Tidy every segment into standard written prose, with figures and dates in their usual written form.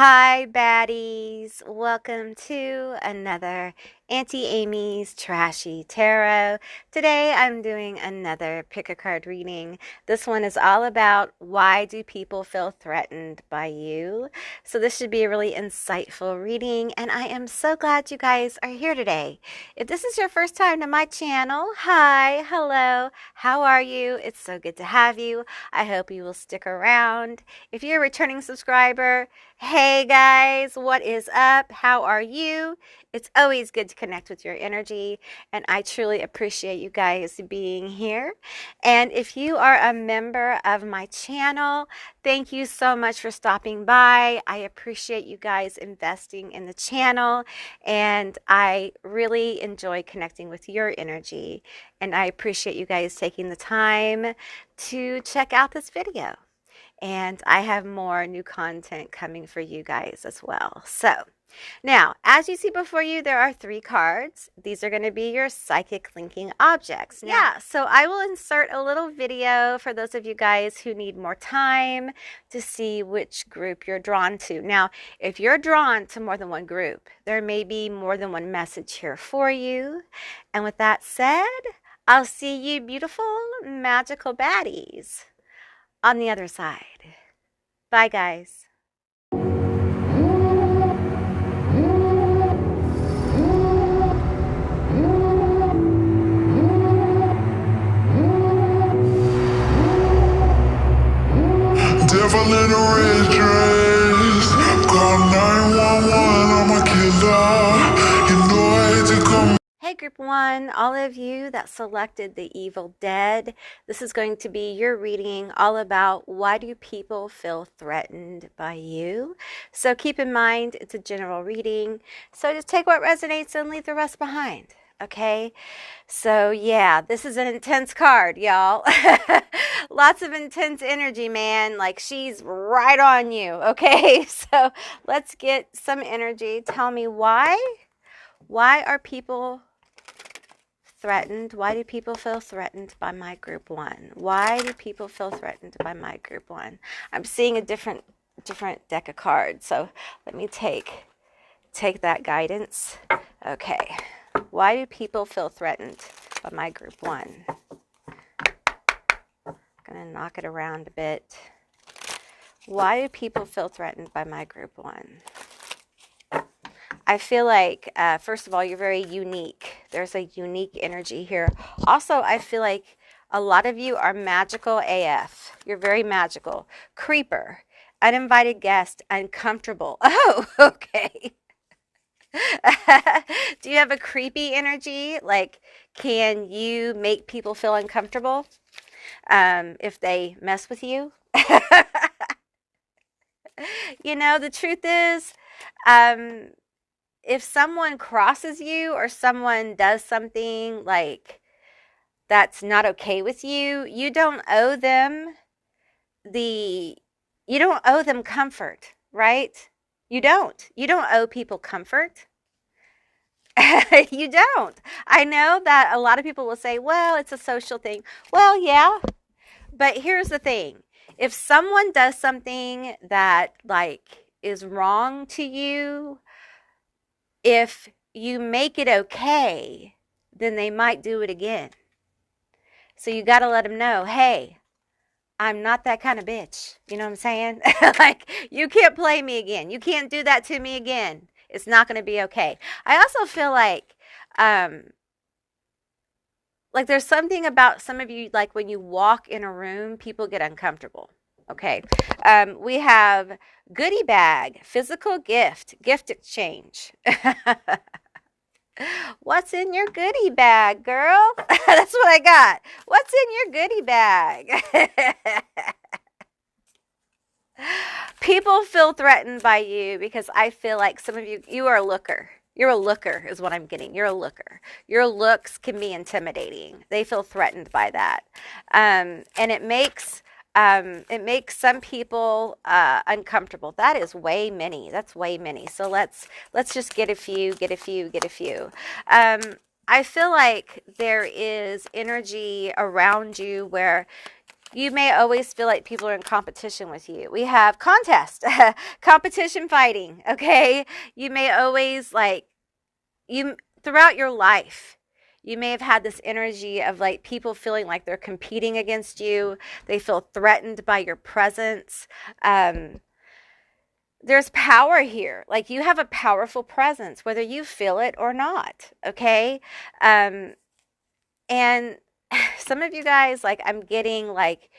Hi, baddies. Welcome to another Auntie Amy's Trashy Tarot. Today I'm doing another pick a card reading. This one is all about why do people feel threatened by you. So this should be a really insightful reading, and I am so glad you guys are here today. If this is your first time to my channel, hi, hello, how are you? It's so good to have you. I hope you will stick around. If you're a returning subscriber, hey guys, what is up? How are you? It's always good to connect with your energy, and I truly appreciate you guys being here. And if you are a member of my channel, thank you so much for stopping by. I appreciate you guys investing in the channel, and I really enjoy connecting with your energy. And I appreciate you guys taking the time to check out this video. And I have more new content coming for you guys as well. So now, as you see before you, there are 3 cards. These are going to be your psychic linking objects. Yeah, so I will insert a little video for those of you guys who need more time to see which group you're drawn to. Now, if you're drawn to more than one group, there may be more than one message here for you. And with that said, I'll see you beautiful, magical baddies on the other side. Bye, guys. Devil in a red dress, call 911, I'm a killer. You know I hate to come. Hey, Group 1, all of you that selected the Evil Dead, this is going to be your reading all about why do people feel threatened by you. So keep in mind, it's a general reading, so just take what resonates and leave the rest behind. Okay, so yeah, this is an intense card, y'all. Lots of intense energy, man. Like, she's right on you. Okay, so let's get some energy. Tell me why. Why are people threatened? Why do people feel threatened by my group 1? Why do people feel threatened by my group 1? I'm seeing a different deck of cards, so let me take that guidance. Okay. Why do people feel threatened by my group 1? I'm going to knock it around a bit. Why do people feel threatened by my group 1? I feel like, first of all, you're very unique. There's a unique energy here. Also, I feel like a lot of you are magical AF. You're very magical. Creeper, uninvited guest, uncomfortable. Oh, okay. Do you have a creepy energy? Like, can you make people feel uncomfortable if they mess with you? You know, the truth is, if someone crosses you or someone does something like that's not okay with you, you don't owe them comfort, right? You don't owe people comfort. You don't. I know that a lot of people will say, well, it's a social thing. Well, yeah, but here's the thing. If someone does something that like is wrong to you, if you make it okay, then they might do it again. So you got to let them know, hey, I'm not that kind of bitch. You know what I'm saying? Like, you can't play me again. You can't do that to me again. It's not going to be okay. I also feel like there's something about some of you, like when you walk in a room, people get uncomfortable. Okay. We have goodie bag, physical gift exchange. What's in your goodie bag, girl? That's what I got. What's in your goodie bag? People feel threatened by you because I feel like some of you are a looker. You're a looker is what I'm getting. You're a looker. Your looks can be intimidating. They feel threatened by that. And it makes some people uncomfortable. That is way many. That's way many. So let's just get a few. I feel like there is energy around you where You may always feel like people are in competition with you. We have contest, competition fighting, okay? You may always like, you throughout your life, you may have had this energy of like people feeling like they're competing against you. They feel threatened by your presence. There's power here. Like you have a powerful presence, whether you feel it or not, okay? And some of you guys, like, I'm getting like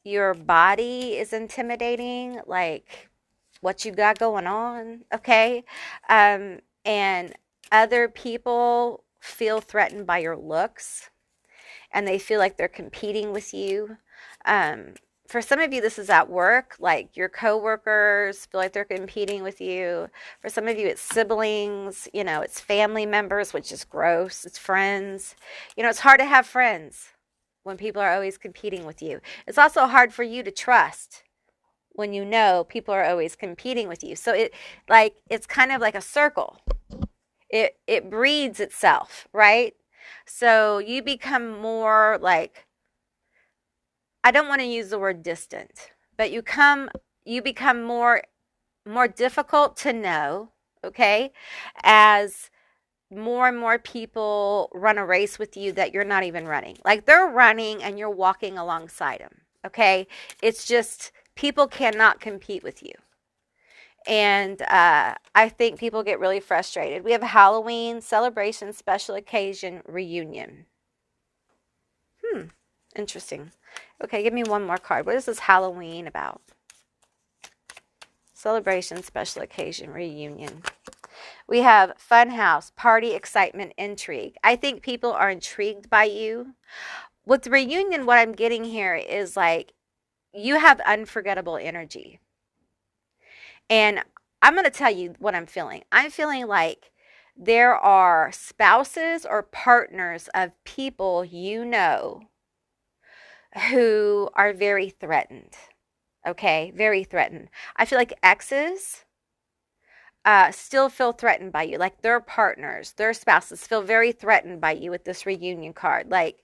your body is intimidating, like what you got going on, okay? And other people feel threatened by your looks and they feel like they're competing with you. Um, for some of you, this is at work, like your coworkers feel like they're competing with you. For some of you, it's siblings, it's family members, which is gross. It's friends. It's hard to have friends when people are always competing with you. It's also hard for you to trust when people are always competing with you. So it's kind of like a circle. It breeds itself, right? So you become more like, I don't want to use the word distant, but you become more difficult to know, okay? As more and more people run a race with you that you're not even running. Like they're running and you're walking alongside them, okay? It's just people cannot compete with you. And I think people get really frustrated. We have Halloween, celebration, special occasion, reunion. Interesting. Okay, give me one more card. What is this Halloween about? Celebration, special occasion, reunion. We have fun house, party, excitement, intrigue. I think people are intrigued by you. With the reunion, what I'm getting here is like you have unforgettable energy. And I'm going to tell you what I'm feeling. I'm feeling like there are spouses or partners of people who are very threatened. Okay, very threatened. I feel like exes still feel threatened by you. Like their partners, their spouses feel very threatened by you with this reunion card. Like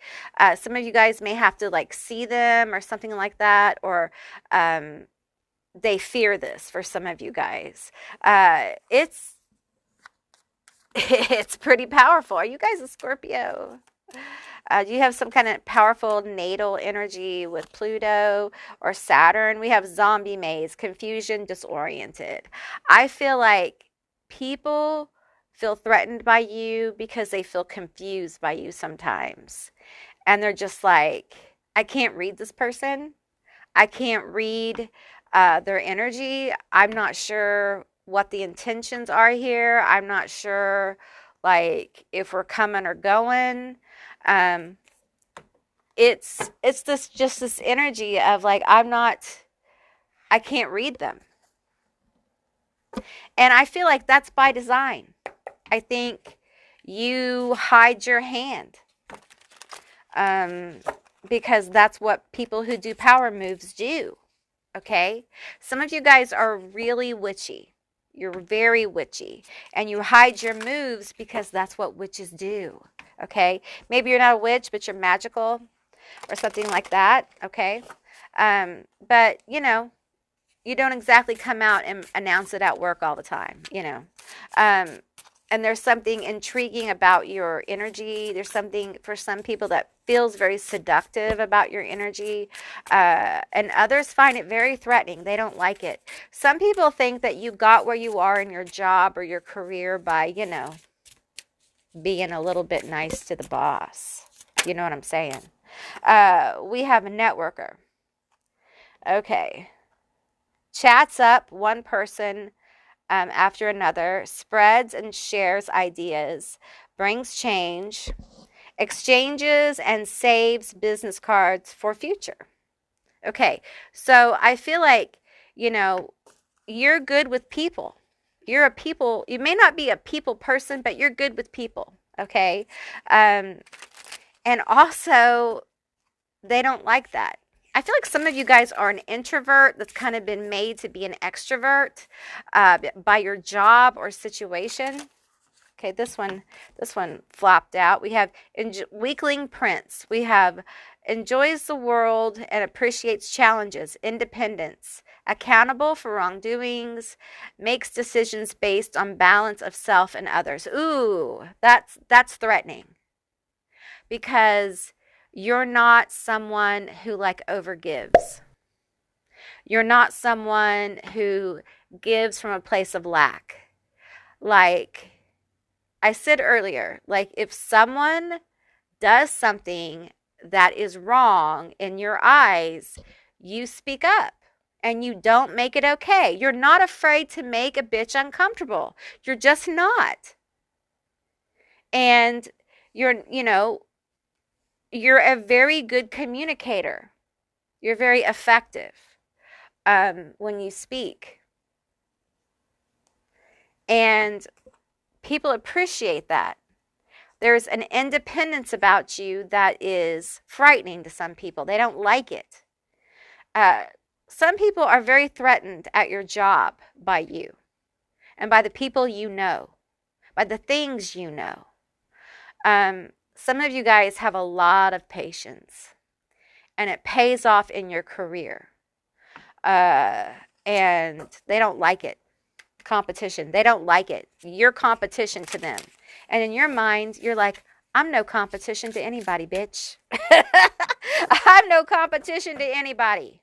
some of you guys may have to like see them or something like that, or they fear this for some of you guys. It's it's pretty powerful. Are you guys a Scorpio? Do you have some kind of powerful natal energy with Pluto or Saturn? We have zombie maze, confusion, disoriented. I feel like people feel threatened by you because they feel confused by you sometimes. And they're just like, I can't read this person. I can't read their energy. I'm not sure what the intentions are here. I'm not sure, like, if we're coming or going. It's this energy of like, I can't read them. And I feel like that's by design. I think you hide your hand. Because that's what people who do power moves do. Okay? Some of you guys are really witchy. You're very witchy. And you hide your moves because that's what witches do. Okay? Maybe you're not a witch, but you're magical or something like that. Okay? But, you don't exactly come out and announce it at work all the time, and there's something intriguing about your energy. There's something for some people that feels very seductive about your energy, and others find it very threatening. They don't like it. Some people think that you got where you are in your job or your career by, being a little bit nice to the boss. You know what I'm saying? We have a networker. Okay. Chats up one person after another, spreads and shares ideas, brings change, exchanges and saves business cards for future. Okay, so I feel like, you're good with people. You may not be a people person, but you're good with people, okay? And also, they don't like that. I feel like some of you guys are an introvert that's kind of been made to be an extrovert by your job or situation. Okay, this one flopped out. We have weakling prince. We have enjoys the world and appreciates challenges, independence, accountable for wrongdoings, makes decisions based on balance of self and others. Ooh, that's threatening because you're not someone who like overgives. You're not someone who gives from a place of lack. Like I said earlier, like if someone does something that is wrong in your eyes, you speak up and you don't make it okay. You're not afraid to make a bitch uncomfortable. You're just not. And you're a very good communicator. You're very effective when you speak. And people appreciate that. There's an independence about you that is frightening to some people. They don't like it. Some people are very threatened at your job by you and by the people you know, by the things you know. Some of you guys have a lot of patience, and it pays off in your career. And they don't like it. Competition. They don't like it. You're competition to them. And in your mind, you're like, I'm no competition to anybody, bitch. I'm no competition to anybody.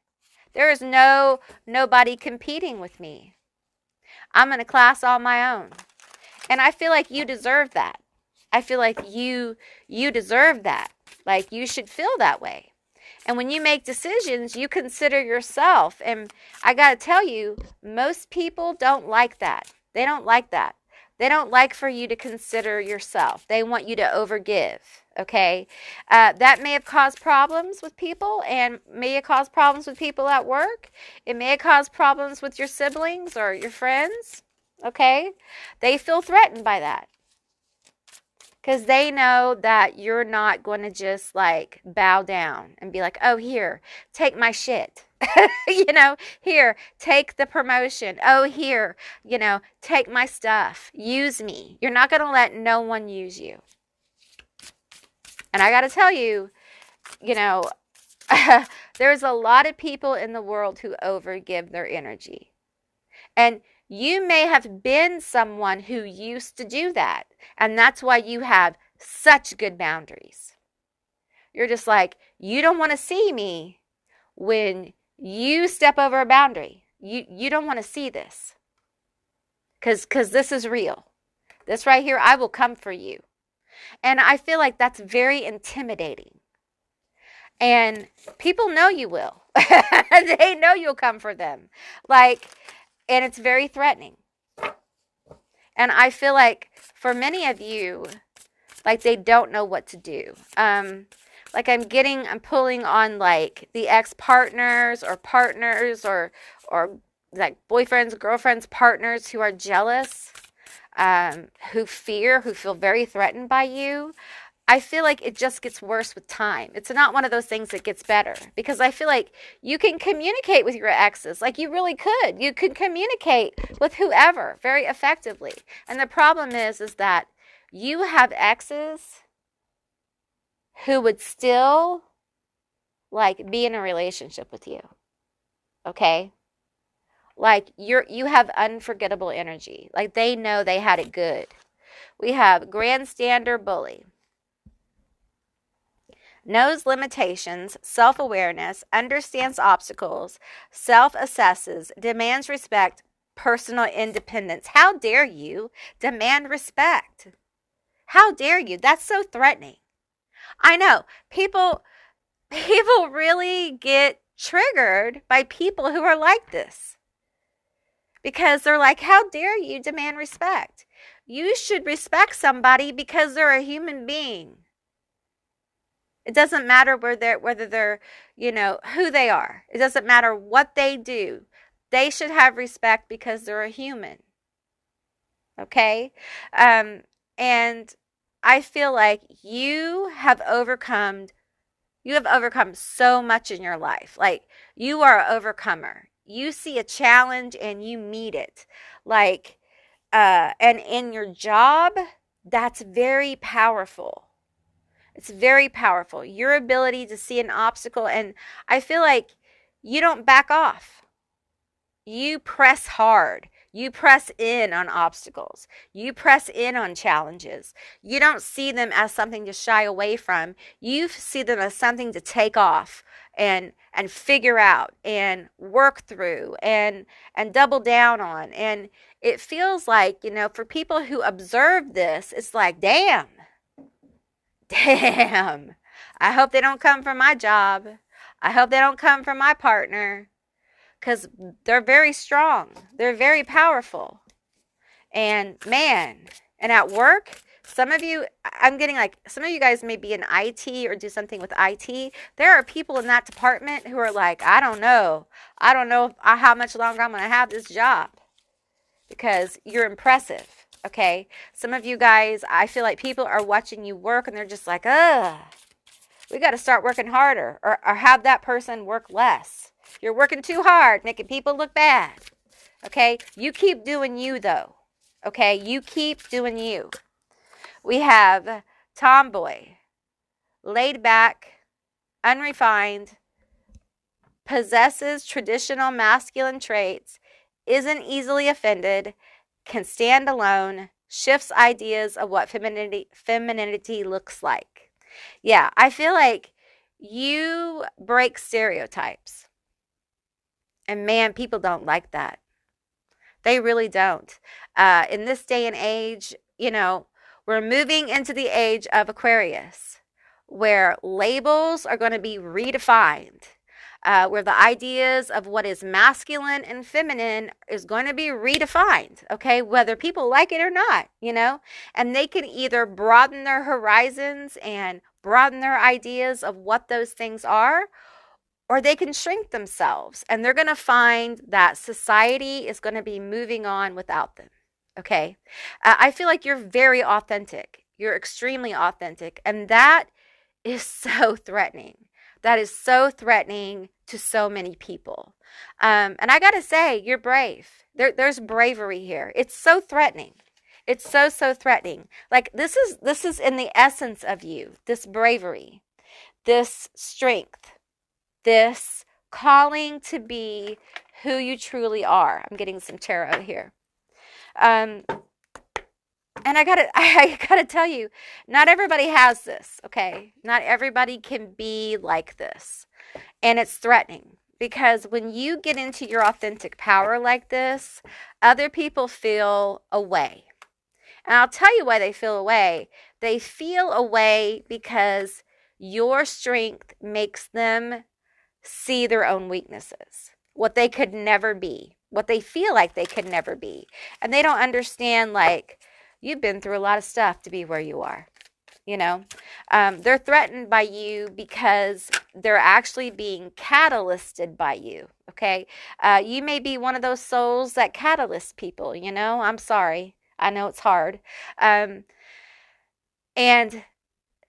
There is nobody competing with me. I'm in a class all my own. And I feel like you deserve that. I feel like you deserve that. Like you should feel that way. And when you make decisions, you consider yourself. And I got to tell you, most people don't like that. They don't like that. They don't like for you to consider yourself. They want you to overgive, okay? That may have caused problems with people and may have caused problems with people at work. It may have caused problems with your siblings or your friends, okay? They feel threatened by that because they know that you're not going to just like bow down and be like, oh, here, take my shit. Here, take the promotion. Oh, here, take my stuff. Use me. You're not going to let no one use you. And I got to tell you, there's a lot of people in the world who overgive their energy. And you may have been someone who used to do that. And that's why you have such good boundaries. You're just like, you don't want to see me when you step over a boundary. You don't want to see this. Because this is real. This right here, I will come for you. And I feel like that's very intimidating. And people know you will. They know you'll come for them. And it's very threatening. And I feel like for many of you, like they don't know what to do. I'm pulling on like the ex-partners or partners or like boyfriends, girlfriends, partners who are jealous, who feel very threatened by you. I feel like it just gets worse with time. It's not one of those things that gets better because I feel like you can communicate with your exes. Like you really could. You could communicate with whoever very effectively. And the problem is that you have exes who would still like be in a relationship with you. Okay? Like you have unforgettable energy. Like they know they had it good. We have grandstander bully. Knows limitations, self-awareness, understands obstacles, self-assesses, demands respect, personal independence. How dare you demand respect? How dare you? That's so threatening. I know. People really get triggered by people who are like this. Because they're like, how dare you demand respect? You should respect somebody because they're a human being. It doesn't matter whether they're, who they are. It doesn't matter what they do. They should have respect because they're a human. Okay? And I feel like you have overcome so much in your life. Like you are an overcomer. You see a challenge and you meet it. And in your job, that's very powerful. It's very powerful. Your ability to see an obstacle, and I feel like you don't back off. You press hard. You press in on obstacles. You press in on challenges. You don't see them as something to shy away from. You see them as something to take off and figure out and work through and double down on. And it feels like, for people who observe this, it's like, damn. Damn. I hope they don't come from my job. I hope they don't come from my partner, because they're very strong. They're very powerful. And man, and at work, some of you, I'm getting like, some of you guys may be in IT or do something with IT. There are people in that department who are like, I don't know. I don't know how much longer I'm going to have this job, because you're impressive. Okay. Some of you guys, I feel like people are watching you work and they're just like, ugh, we got to start working harder, or have that person work less. You're working too hard, making people look bad. Okay? You keep doing you, though. Okay? You keep doing you. We have tomboy, laid back, unrefined, possesses traditional masculine traits, isn't easily offended, can stand alone, shifts ideas of what femininity looks like. Yeah, I feel like you break stereotypes. And man, people don't like that. They really don't. In this day and age, we're moving into the age of Aquarius, where labels are going to be redefined, where the ideas of what is masculine and feminine is going to be redefined, okay, whether people like it or not, and they can either broaden their horizons and broaden their ideas of what those things are, or they can shrink themselves, and they're going to find that society is going to be moving on without them. Okay. I feel like you're very authentic. You're extremely authentic. And that is so threatening. That is so threatening to so many people. And I got to say, you're brave. There's bravery here. It's so threatening. It's so threatening. Like this is in the essence of you, this bravery, this strength, this calling to be who you truly are. I'm getting some tarot here. And I gotta tell you, not everybody has this, okay? Not everybody can be like this. And it's threatening, because when you get into your authentic power like this, other people feel away. And I'll tell you why they feel away. They feel away because your strength makes them see their own weaknesses, what they could never be, what they feel like they could never be. And they don't understand, like, you've been through a lot of stuff to be where you are. They're threatened by you because they're actually being catalysted by you. Okay. You may be one of those souls that catalyst people, I'm sorry. I know it's hard. And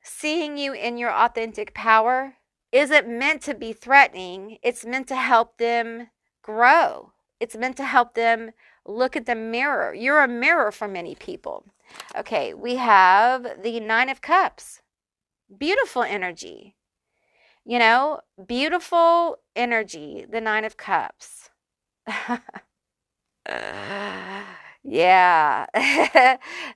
seeing you in your authentic power isn't meant to be threatening. It's meant to help them grow. It's meant to help them look at the mirror. You're a mirror for many people. Okay, we have the Nine of Cups. Beautiful energy. Beautiful energy, the Nine of Cups. Yeah,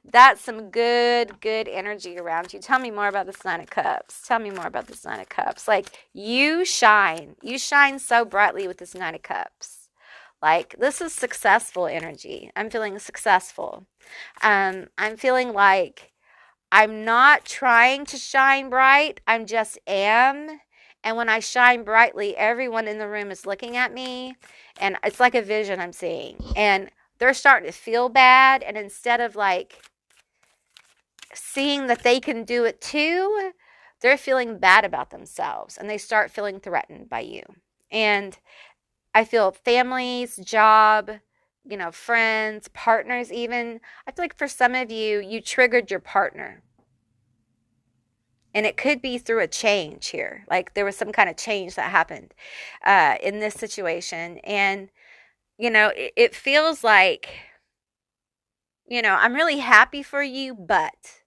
that's some good energy around you. Tell me more about this Nine of Cups. Tell me more about this Nine of Cups. Like, you shine so brightly with this Nine of Cups. Like, this is successful energy. I'm feeling successful. I'm feeling like I'm not trying to shine bright. I'm just am. And when I shine brightly, everyone in the room is looking at me, and it's like a vision I'm seeing. And they're starting to feel bad, and instead of like seeing that they can do it too, they're feeling bad about themselves, and they start feeling threatened by you. And I feel families, job, friends, partners even. I feel like for some of you, you triggered your partner. And it could be through a change here. Like there was some kind of change that happened in this situation. And it feels like, I'm really happy for you, but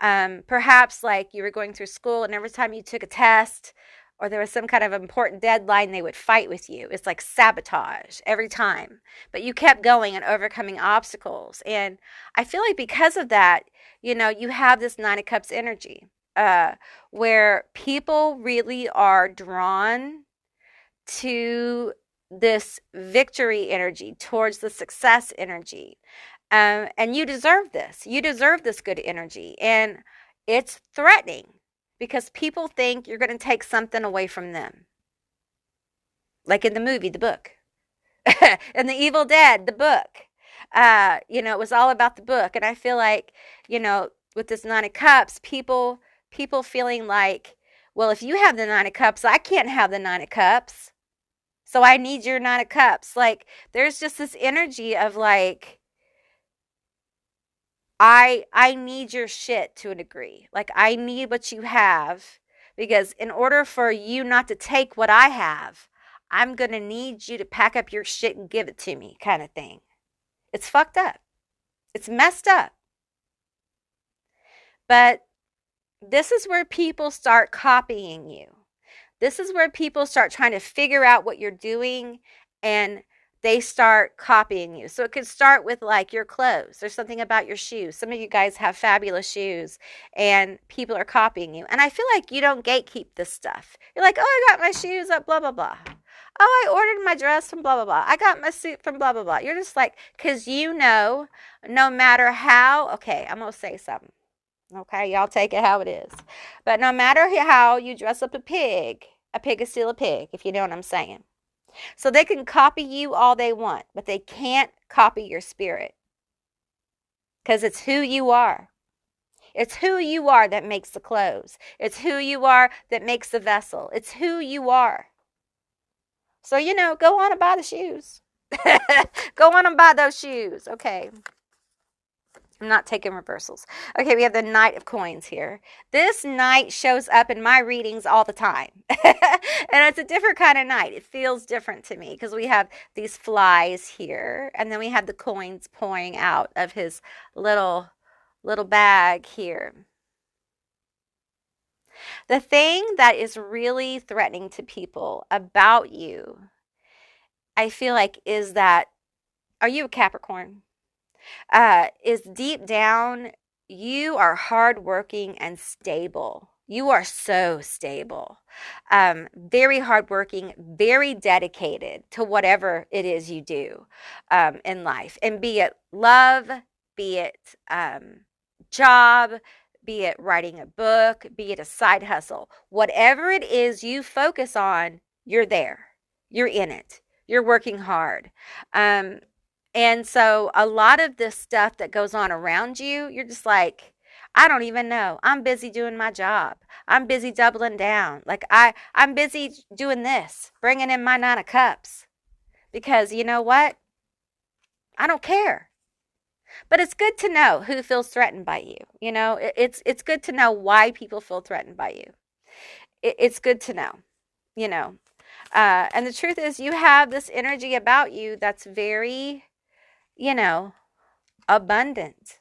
Perhaps like you were going through school and every time you took a test or there was some kind of important deadline, they would fight with you. It's like sabotage every time. But you kept going and overcoming obstacles. And I feel like because of that, you have this Nine of Cups energy, where people really are drawn to this victory energy, towards the success energy. And you deserve this. You deserve this good energy. And it's threatening because people think you're going to take something away from them. Like in the movie, the book. In The Evil Dead, the book. It was all about the book. And I feel like, with this Nine of Cups, people feeling like, well, if you have the Nine of Cups, I can't have the Nine of Cups. So I need your Nine of Cups. Like, there's just this energy of like, I need your shit to a degree. Like, I need what you have because in order for you not to take what I have, I'm going to need you to pack up your shit and give it to me, kind of thing. It's fucked up. It's messed up. But this is where people start copying you. This is where people start trying to figure out what you're doing and they start copying you. So it could start with like your clothes. There's something about your shoes. Some of you guys have fabulous shoes and people are copying you. And I feel like you don't gatekeep this stuff. You're like, oh, I got my shoes at blah, blah, blah. Oh, I ordered my dress from blah, blah, blah. I got my suit from blah, blah, blah. You're just like, because no matter how, okay, I'm going to say something. Okay, y'all take it how it is. But no matter how you dress up a pig is still a pig, if you know what I'm saying. So they can copy you all they want, but they can't copy your spirit. Because it's who you are. It's who you are that makes the clothes. It's who you are that makes the vessel. It's who you are. So, go on and buy the shoes. Go on and buy those shoes. Okay. I'm not taking reversals. Okay, we have the Knight of Coins here. This knight shows up in my readings all the time. And it's a different kind of knight. It feels different to me because we have these flies here. And then we have the coins pouring out of his little bag here. The thing that is really threatening to people about you, I feel like, is that, are you a Capricorn? Is deep down, you are hardworking and stable. You are so stable. Very hardworking, very dedicated to whatever it is you do in life. And be it love, be it job, be it writing a book, be it a side hustle. Whatever it is you focus on, you're there. You're in it. You're working hard. And so a lot of this stuff that goes on around you, you're just like, I don't even know. I'm busy doing my job. I'm busy doubling down. Like I'm busy doing this, bringing in my Nine of Cups. Because you know what? I don't care. But it's good to know who feels threatened by you. It's good to know why people feel threatened by you. It's good to know, And the truth is you have this energy about you that's very, abundant.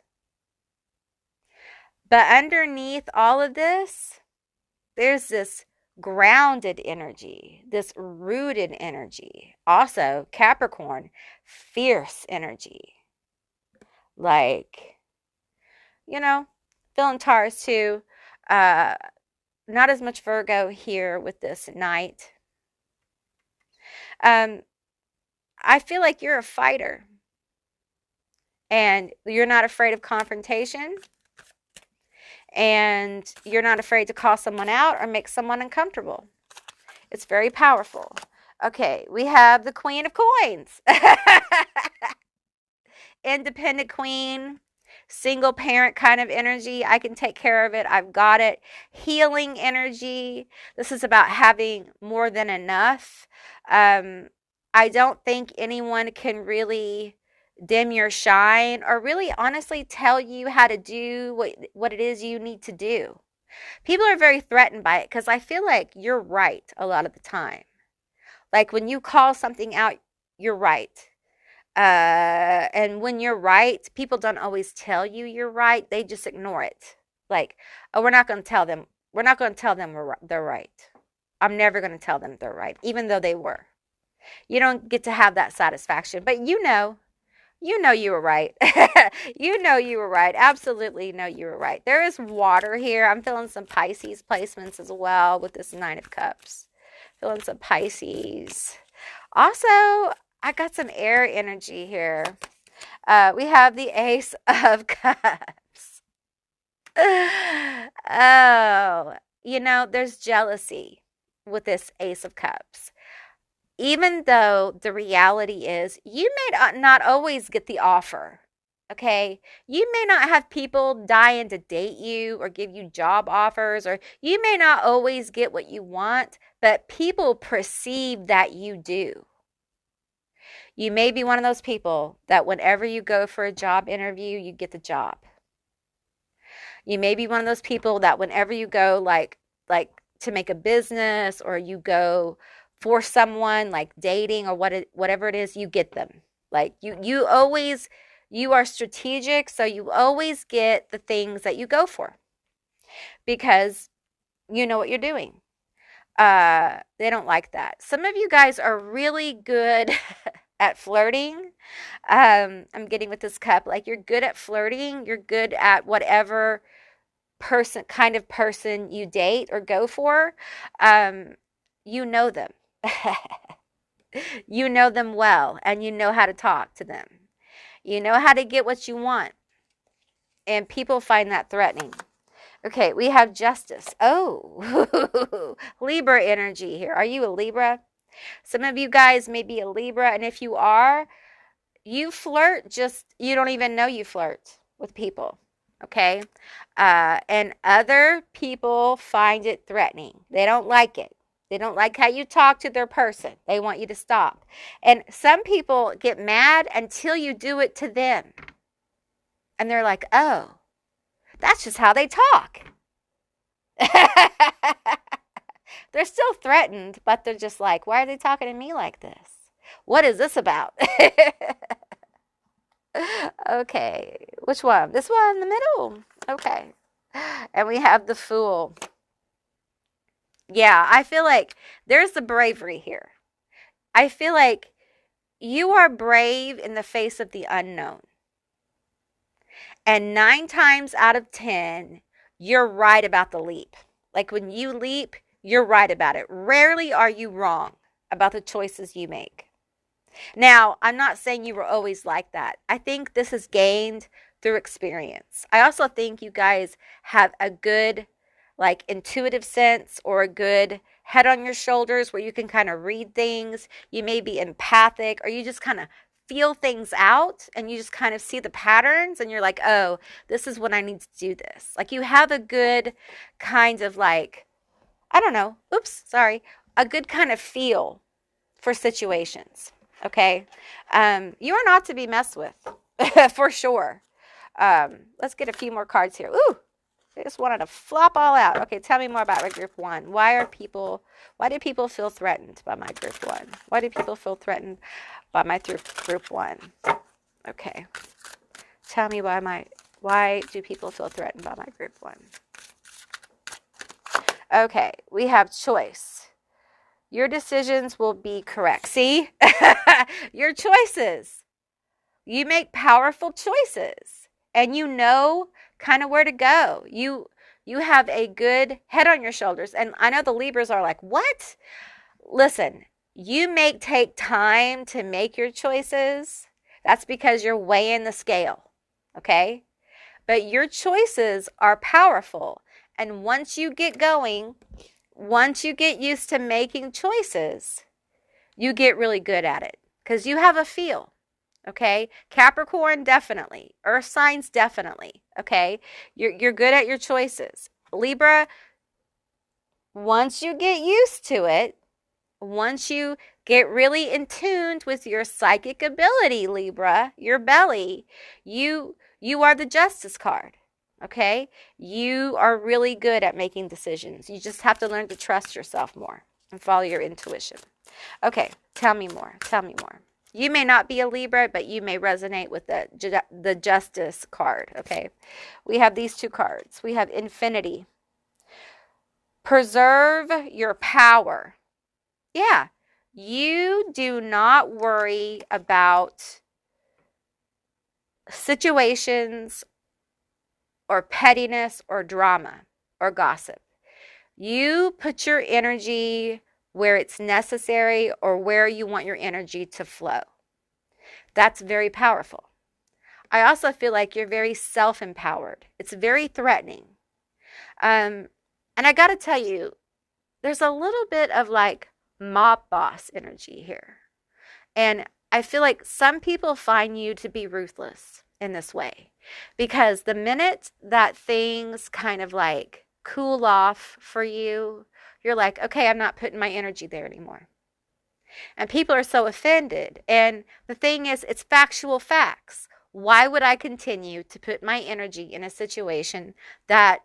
But underneath all of this, there's this grounded energy, this rooted energy. Also, Capricorn, fierce energy. Like, feeling Taurus too. Not as much Virgo here with this Knight. I feel like you're a fighter. And you're not afraid of confrontation. And you're not afraid to call someone out or make someone uncomfortable. It's very powerful. Okay, we have the Queen of Coins. Independent queen, single parent kind of energy. I can take care of it. I've got it. Healing energy. This is about having more than enough. I don't think anyone can really dim your shine or really honestly tell you how to do what it is you need to do. People are very threatened by it because I feel like you're right a lot of the time. Like when you call something out, you're right. And when you're right, people don't always tell you you're right. They just ignore it. Like, oh, we're not going to tell them. We're not going to tell them they're right. I'm never going to tell them they're right, even though they were. You don't get to have that satisfaction, but you know you were right. You know you were right. Absolutely know you were right. There is water here. I'm feeling some Pisces placements as well with this Nine of Cups. Feeling some Pisces. Also, I got some air energy here. We have the Ace of Cups. Oh, there's jealousy with this Ace of Cups. Even though the reality is you may not always get the offer, okay? You may not have people dying to date you or give you job offers, or you may not always get what you want, but people perceive that you do. You may be one of those people that whenever you go for a job interview, you get the job. You may be one of those people that whenever you go like to make a business, or you go for someone like dating or whatever it is, you get them. Like you always, you are strategic, so you always get the things that you go for because you know what you're doing. They don't like that. Some of you guys are really good at flirting. I'm getting with this cup, like you're good at flirting. You're good at whatever kind of person you date or go for. You know them. You know them well, and you know how to talk to them. You know how to get what you want. And people find that threatening. Okay, we have justice. Oh, Libra energy here. Are you a Libra? Some of you guys may be a Libra, and if you are, you flirt, you don't even know you flirt with people. Okay? And other people find it threatening. They don't like it. They don't like how you talk to their person. They want you to stop. And some people get mad until you do it to them. And they're like, oh, that's just how they talk. They're still threatened, but they're just like, why are they talking to me like this? What is this about? Okay, which one? This one in the middle. Okay. And we have the Fool. Yeah, I feel like there's the bravery here. I feel like you are brave in the face of the unknown. And 9 times out of 10, you're right about the leap. Like when you leap, you're right about it. Rarely are you wrong about the choices you make. Now, I'm not saying you were always like that. I think this is gained through experience. I also think you guys have a good, like, intuitive sense, or a good head on your shoulders where you can kind of read things. You may be empathic, or you just kind of feel things out, and you just kind of see the patterns, and you're like, oh, this is when I need to do this. Like, you have a good kind of, like, I don't know, a good kind of feel for situations. Okay, you are not to be messed with, for sure. Let's get a few more cards here. Ooh, I just wanted to flop all out. Okay, tell me more about my group 1. Why do people feel threatened by my group 1? Why do people feel threatened by my group 1? Okay, tell me why do people feel threatened by my group 1? Okay, we have choice. Your decisions will be correct. See? Your choices. You make powerful choices, and you know kind of where to go. You have a good head on your shoulders. And I know the Libras are like, what? Listen, you may take time to make your choices. That's because you're weighing the scale. Okay? But your choices are powerful. And once you get going, once you get used to making choices, you get really good at it because you have a feel. Okay, Capricorn, definitely. Earth signs, definitely. Okay, you're good at your choices. Libra, once you get used to it, once you get really in tune with your psychic ability, Libra, your belly, you are the Justice card. Okay, you are really good at making decisions. You just have to learn to trust yourself more and follow your intuition. Okay, tell me more. Tell me more. You may not be a Libra, but you may resonate with the Justice card, okay? We have these two cards. We have Infinity. Preserve your power. Yeah, you do not worry about situations or pettiness or drama or gossip. You put your energy where it's necessary or where you want your energy to flow. That's very powerful. I also feel like you're very self-empowered. It's very threatening. And I got to tell you, there's a little bit of like mob boss energy here. And I feel like some people find you to be ruthless in this way because the minute that things kind of like cool off for you, you're like, okay, I'm not putting my energy there anymore. And people are so offended. And the thing is, it's factual facts. Why would I continue to put my energy in a situation that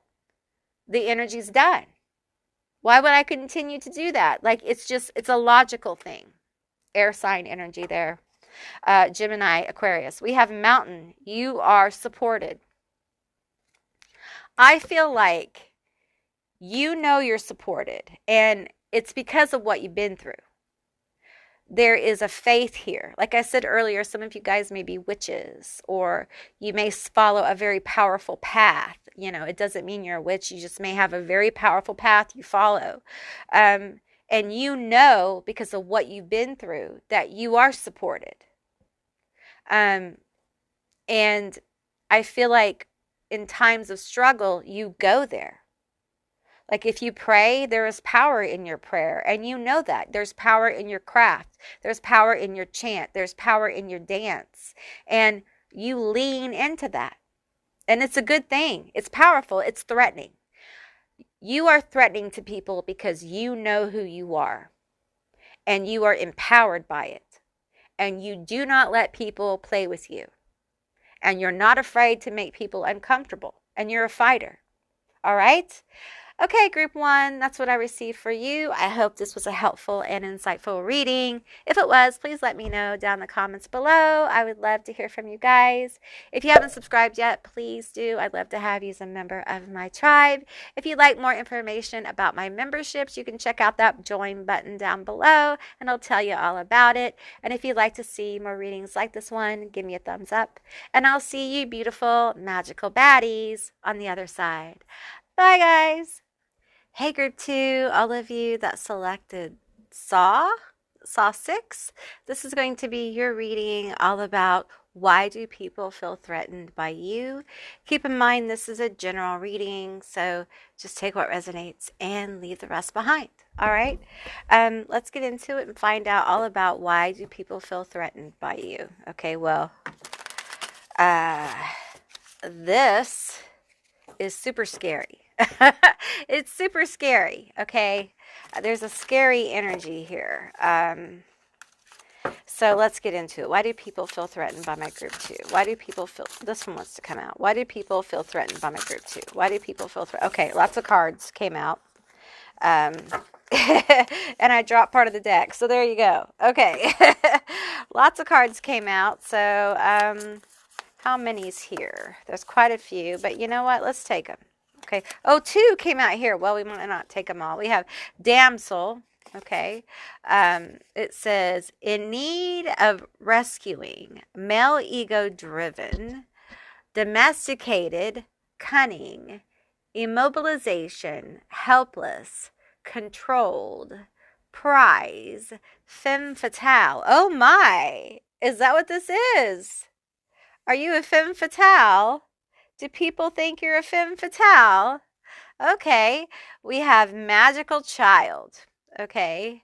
the energy's done? Why would I continue to do that? Like, it's a logical thing. Air sign energy there. Gemini, Aquarius. We have Mountain. You are supported. I feel like you know you're supported, and it's because of what you've been through. There is a faith here. Like I said earlier, some of you guys may be witches, or you may follow a very powerful path. You know, it doesn't mean you're a witch. You just may have a very powerful path you follow. And you know, because of what you've been through, that you are supported. And I feel like in times of struggle, you go there. Like if you pray, there is power in your prayer, and you know that. There's power in your craft. There's power in your chant. There's power in your dance. And you lean into that. And it's a good thing. It's powerful. It's threatening. You are threatening to people because you know who you are. And you are empowered by it. And you do not let people play with you. And you're not afraid to make people uncomfortable. And you're a fighter. All right? Okay, group one, that's what I received for you. I hope this was a helpful and insightful reading. If it was, please let me know down in the comments below. I would love to hear from you guys. If you haven't subscribed yet, please do. I'd love to have you as a member of my tribe. If you'd like more information about my memberships, you can check out that join button down below, and I'll tell you all about it. And if you'd like to see more readings like this one, give me a thumbs up. And I'll see you beautiful, magical baddies on the other side. Bye, guys. Hey, group two, all of you that selected Saw 6, this is going to be your reading all about why do people feel threatened by you. Keep in mind this is a general reading, so just take what resonates and leave the rest behind. All right, let's get into it and find out all about why do people feel threatened by you. Okay, well, this is super scary. It's super scary, okay? There's a scary energy here. So let's get into it. Why do people feel threatened by my group two? Why do people feel, this one wants to come out. Why do people feel threatened by my group two? Why do people feel threatened? Okay, lots of cards came out. And I dropped part of the deck, so there you go. Okay, lots of cards came out. So how many's here? There's quite a few, but you know what? Let's take them. Okay. Oh, 2 came out here. Well, we might not take them all. We have Damsel. Okay. It says, in need of rescuing, male ego driven, domesticated, cunning, immobilization, helpless, controlled, prize, femme fatale. Oh my. Is that what this is? Are you a femme fatale? Do people think you're a femme fatale? Okay, we have magical child. Okay,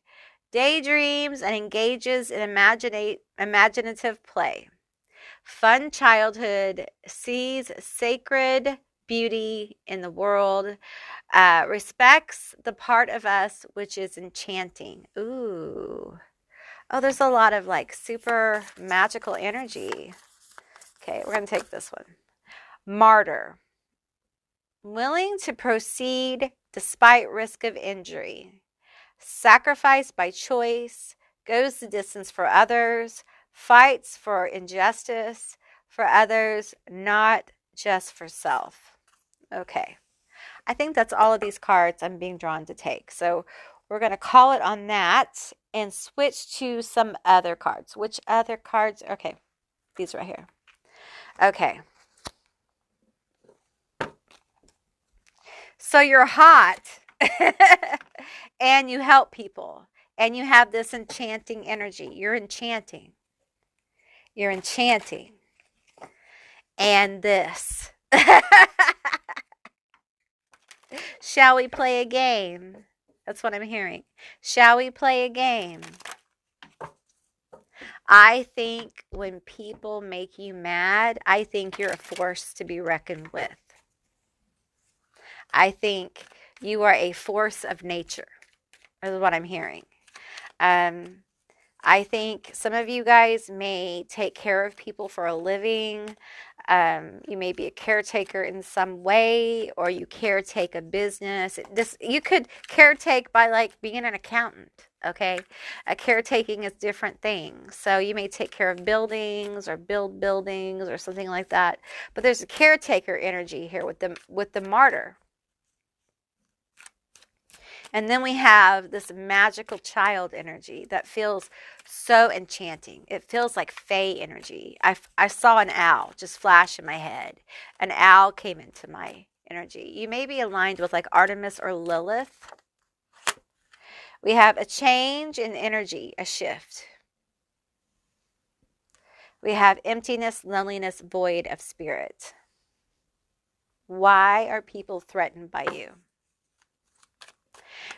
daydreams and engages in imaginative play. Fun childhood, sees sacred beauty in the world, respects the part of us which is enchanting. Ooh. Oh, there's a lot of like super magical energy. Okay, we're going to take this one. Martyr, willing to proceed despite risk of injury, sacrifice by choice, goes the distance for others, fights for injustice, for others, not just for self. Okay. I think that's all of these cards I'm being drawn to take. So we're going to call it on that and switch to some other cards. Which other cards? Okay, these right here. Okay. So you're hot and you help people and you have this enchanting energy. You're enchanting. You're enchanting. And this. Shall we play a game? That's what I'm hearing. Shall we play a game? I think when people make you mad, I think you're a force to be reckoned with. I think you are a force of nature, is what I'm hearing. I think some of you guys may take care of people for a living. You may be a caretaker in some way, or you caretake a business. You could caretake by like being an accountant, okay? Caretaking is different things. So you may take care of buildings or build buildings or something like that. But there's a caretaker energy here with the martyr. And then we have this magical child energy that feels so enchanting. It feels like fae energy. I saw an owl just flash in my head. An owl came into my energy. You may be aligned with like Artemis or Lilith. We have a change in energy, a shift. We have emptiness, loneliness, void of spirit. Why are people threatened by you?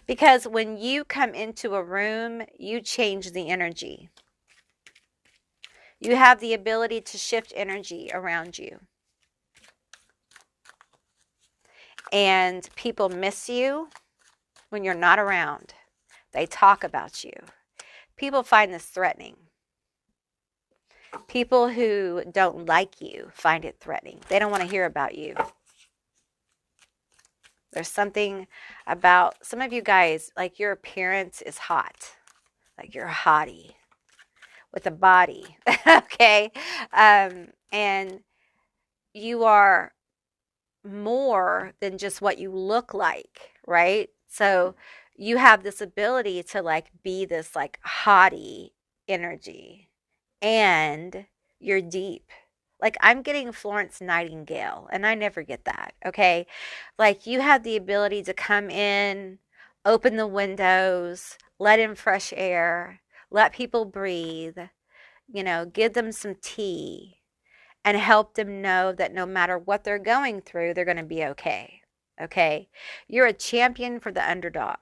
Because when you come into a room, you change the energy. You have the ability to shift energy around you. And people miss you when you're not around. They talk about you. People find this threatening. People who don't like you find it threatening. They don't want to hear about you. There's something about some of you guys, like your appearance is hot. Like you're a hottie with a body, okay? And you are more than just what you look like, right? So you have this ability to like be this like hottie energy, and you're deep. Like I'm getting Florence Nightingale, and I never get that, okay? Like you have the ability to come in, open the windows, let in fresh air, let people breathe, give them some tea and help them know that no matter what they're going through, they're going to be okay, okay? You're a champion for the underdog.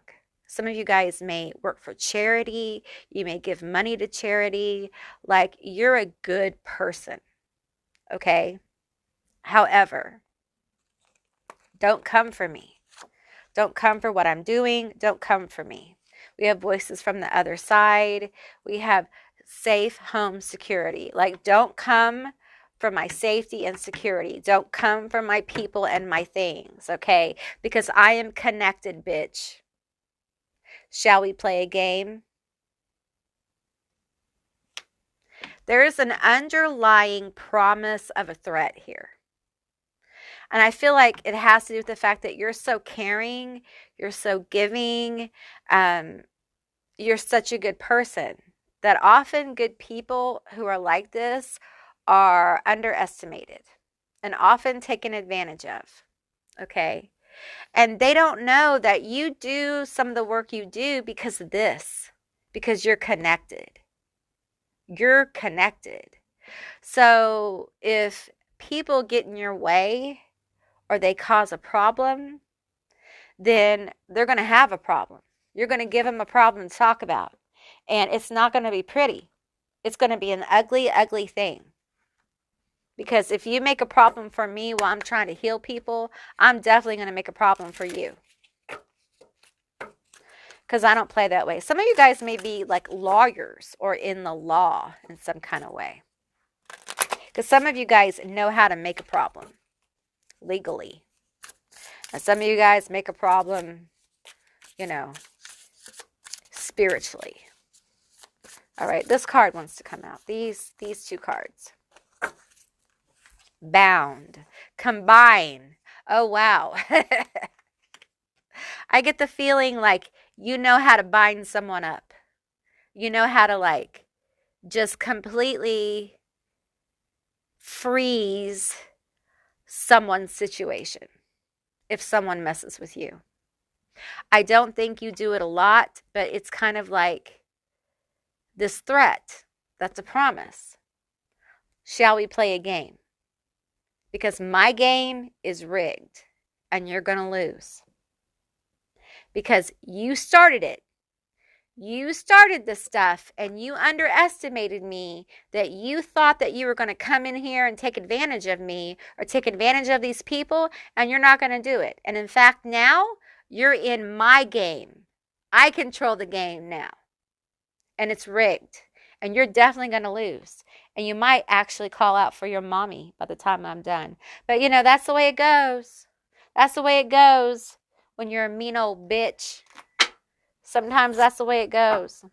Some of you guys may work for charity. You may give money to charity. Like you're a good person. Okay. However, don't come for me. Don't come for what I'm doing. Don't come for me. We have voices from the other side. We have safe home security. Like, don't come for my safety and security. Don't come for my people and my things, okay? Because I am connected, bitch. Shall we play a game? There's an underlying promise of a threat here. And I feel like it has to do with the fact that you're so caring, you're so giving, you're such a good person, that often good people who are like this are underestimated and often taken advantage of, okay? And they don't know that you do some of the work you do because of this, because you're connected. You're connected. So if people get in your way or they cause a problem, then they're going to have a problem. You're going to give them a problem to talk about. And it's not going to be pretty. It's going to be an ugly, ugly thing. Because if you make a problem for me while I'm trying to heal people, I'm definitely going to make a problem for you. Because I don't play that way. Some of you guys may be like lawyers or in the law in some kind of way. Because some of you guys know how to make a problem legally. And some of you guys make a problem, spiritually. All right, this card wants to come out. These two cards. Bound. Combine. Oh, wow. I get the feeling like you know how to bind someone up. You know how to like just completely freeze someone's situation if someone messes with you. I don't think you do it a lot, but it's kind of like this threat that's a promise. Shall we play a game? Because my game is rigged and you're going to lose. Because you started it. You started this stuff and you underestimated me, that you thought that you were going to come in here and take advantage of me or take advantage of these people, and you're not going to do it. And in fact, now you're in my game. I control the game now. And it's rigged. And you're definitely going to lose. And you might actually call out for your mommy by the time I'm done. But you know, that's the way it goes. That's the way it goes when you're a mean old bitch. Sometimes that's the way it goes.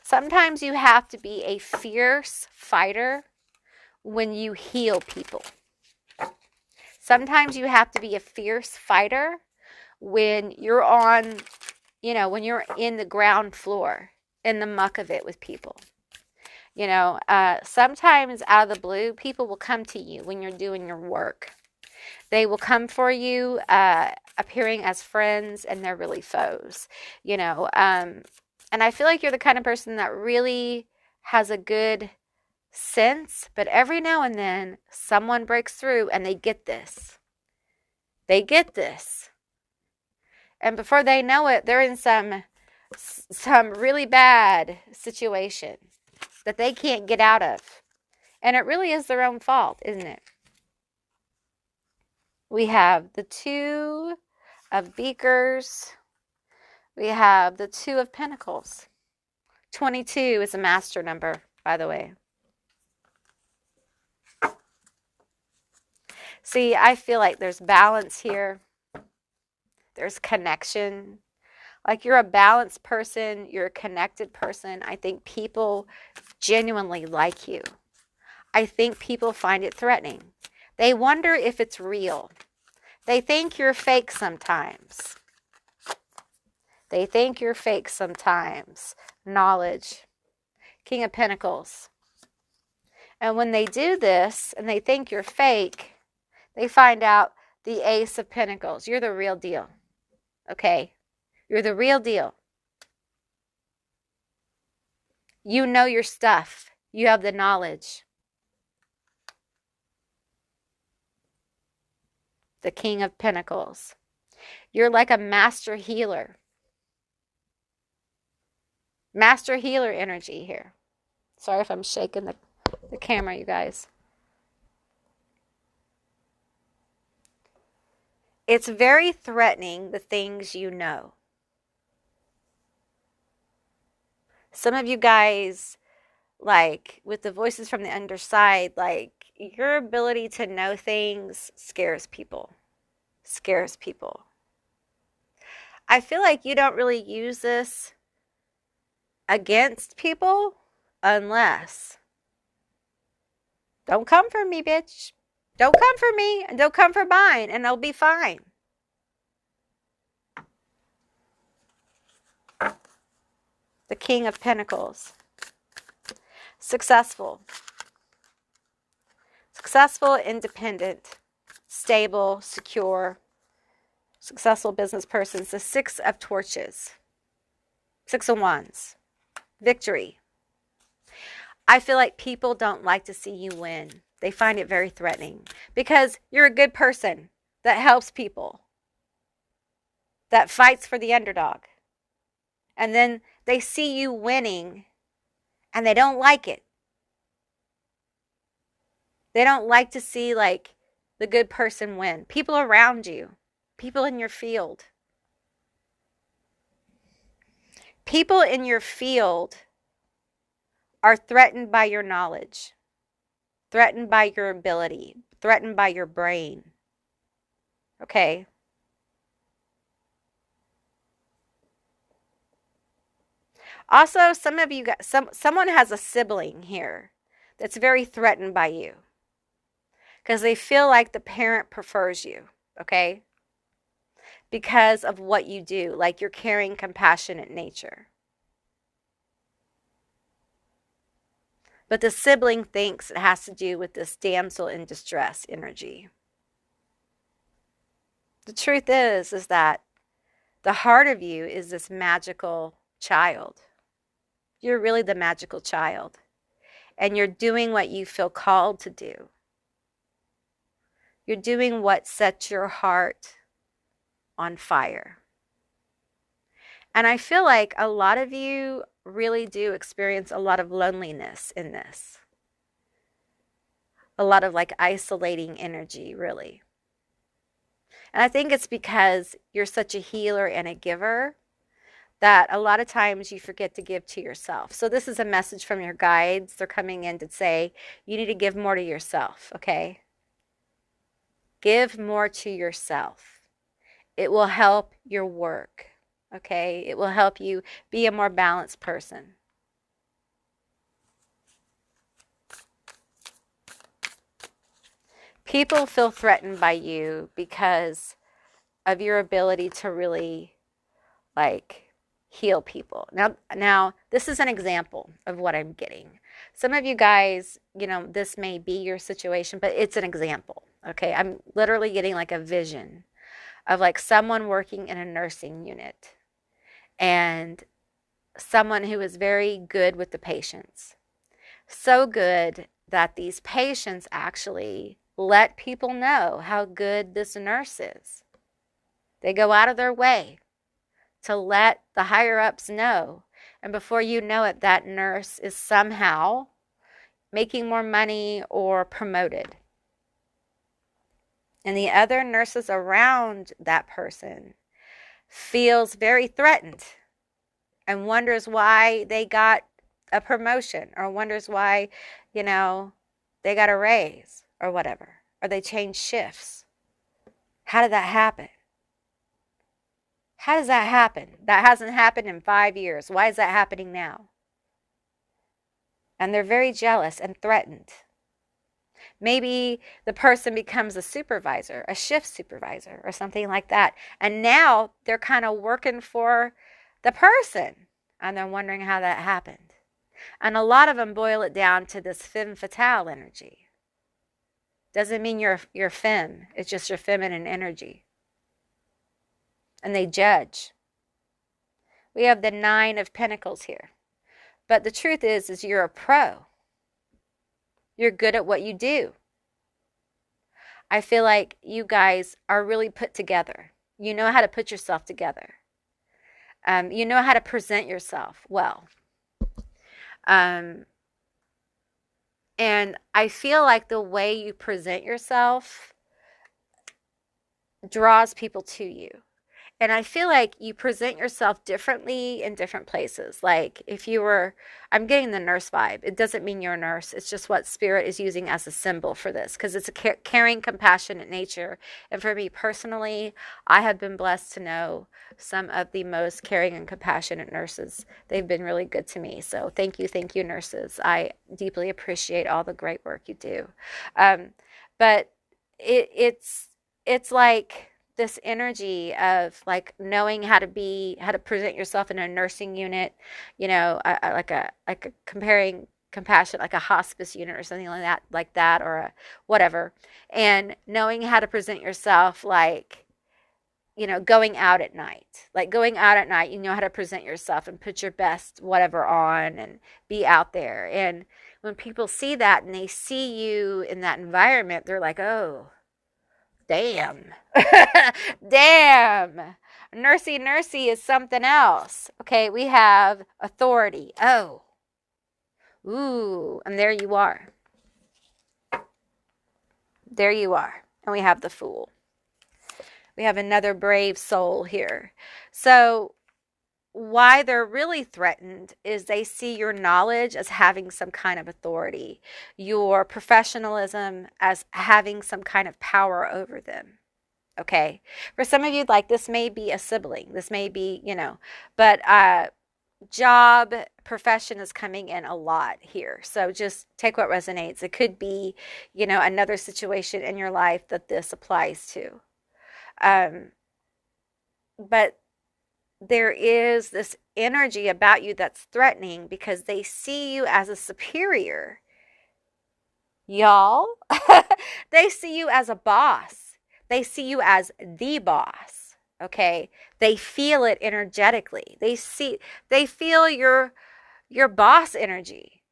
Sometimes you have to be a fierce fighter when you heal people. Sometimes you have to be a fierce fighter when you're on, you know, when you're in the ground floor, in the muck of it with people. You know, sometimes out of the blue, people will come to you when you're doing your work. They will come for you, appearing as friends, and they're really foes, you know. And I feel like you're the kind of person that really has a good sense, but every now and then someone breaks through and they get this. They get this. And before they know it, they're in some really bad situation that they can't get out of. And it really is their own fault, isn't it? We have the 2 of beakers. We have the 2 of pentacles. 22 is a master number, by the way. See, I feel like there's balance here. There's connection. Like you're a balanced person. You're a connected person. I think people genuinely like you. I think people find it threatening. They wonder if it's real. They think you're fake sometimes. They think you're fake sometimes. Knowledge. King of Pentacles. And when they do this and they think you're fake, they find out the Ace of Pentacles. You're the real deal. Okay? You're the real deal. You know your stuff. You have the knowledge. The King of Pentacles. You're like a master healer. Master healer energy here. Sorry if I'm shaking the camera, you guys. It's very threatening, the things you know. Some of you guys, like, with the voices from the underside, like, your ability to know things scares people. Scares people. I feel like you don't really use this against people unless... Don't come for me, bitch. Don't come for me, and don't come for mine, and I'll be fine. The King of Pentacles. Successful. Successful, independent, stable, secure, successful business persons. The 6 of Torches. 6 of Wands. Victory. I feel like people don't like to see you win. They find it very threatening because you're a good person that helps people, that fights for the underdog. And then they see you winning and they don't like it. They don't like to see like the good person win. People around you, people in your field. People in your field are threatened by your knowledge, threatened by your ability, threatened by your brain. Okay? Also, some of you got someone has a sibling here that's very threatened by you because they feel like the parent prefers you, okay? Because of what you do, like your caring, compassionate nature. But the sibling thinks it has to do with this damsel in distress energy. The truth is that the heart of you is this magical child. You're really the magical child. And you're doing what you feel called to do. You're doing what sets your heart on fire. And I feel like a lot of you really do experience a lot of loneliness in this. A lot of like isolating energy, really. And I think it's because you're such a healer and a giver that a lot of times you forget to give to yourself. So this is a message from your guides. They're coming in to say you need to give more to yourself, okay? Give more to yourself. It will help your work, okay? It will help you be a more balanced person. People feel threatened by you because of your ability to really like heal people. Now this is an example of what I'm getting. Some of you guys, this may be your situation, but it's an example. Okay? I'm literally getting like a vision of like someone working in a nursing unit and someone who is very good with the patients. So good that these patients actually let people know how good this nurse is. They go out of their way to let the higher ups know. And before you know it, that nurse is somehow making more money or promoted. And the other nurses around that person feels very threatened and wonders why they got a promotion or wonders why, they got a raise or whatever, or they changed shifts. How did that happen? How does that happen? That hasn't happened in 5 years. Why is that happening now? And they're very jealous and threatened. Maybe the person becomes a supervisor, a shift supervisor, or something like that. And now they're kind of working for the person. And they're wondering how that happened. And a lot of them boil it down to this femme fatale energy. Doesn't mean you're femme. It's just your feminine energy. And they judge. We have the 9 of Pentacles here. But the truth is you're a pro. You're good at what you do. I feel like you guys are really put together. You know how to put yourself together. You know how to present yourself well. And I feel like the way you present yourself draws people to you. And I feel like you present yourself differently in different places. Like if you were, I'm getting the nurse vibe. It doesn't mean you're a nurse. It's just what Spirit is using as a symbol for this because it's a caring, compassionate nature. And for me personally, I have been blessed to know some of the most caring and compassionate nurses. They've been really good to me. So thank you, nurses. I deeply appreciate all the great work you do. But it's like this energy of like knowing how to present yourself in a nursing unit, like a comparing compassion, like a hospice unit or something like that, or a whatever, and knowing how to present yourself like, going out at night, you know how to present yourself and put your best whatever on and be out there. And when people see that and they see you in that environment, they're like, oh, damn. Damn. Nursey is something else. Okay, we have authority. Oh. Ooh, and there you are. There you are. And we have the Fool. We have another brave soul here. So why they're really threatened is they see your knowledge as having some kind of authority, your professionalism as having some kind of power over them. Okay. For some of you, like this may be a sibling. This may be, but job profession is coming in a lot here. So just take what resonates. It could be, another situation in your life that this applies to. Um, but there is this energy about you that's threatening because they see you as a superior. Y'all, they see you as a boss. They see you as the boss. Okay? They feel it energetically. They feel your boss energy.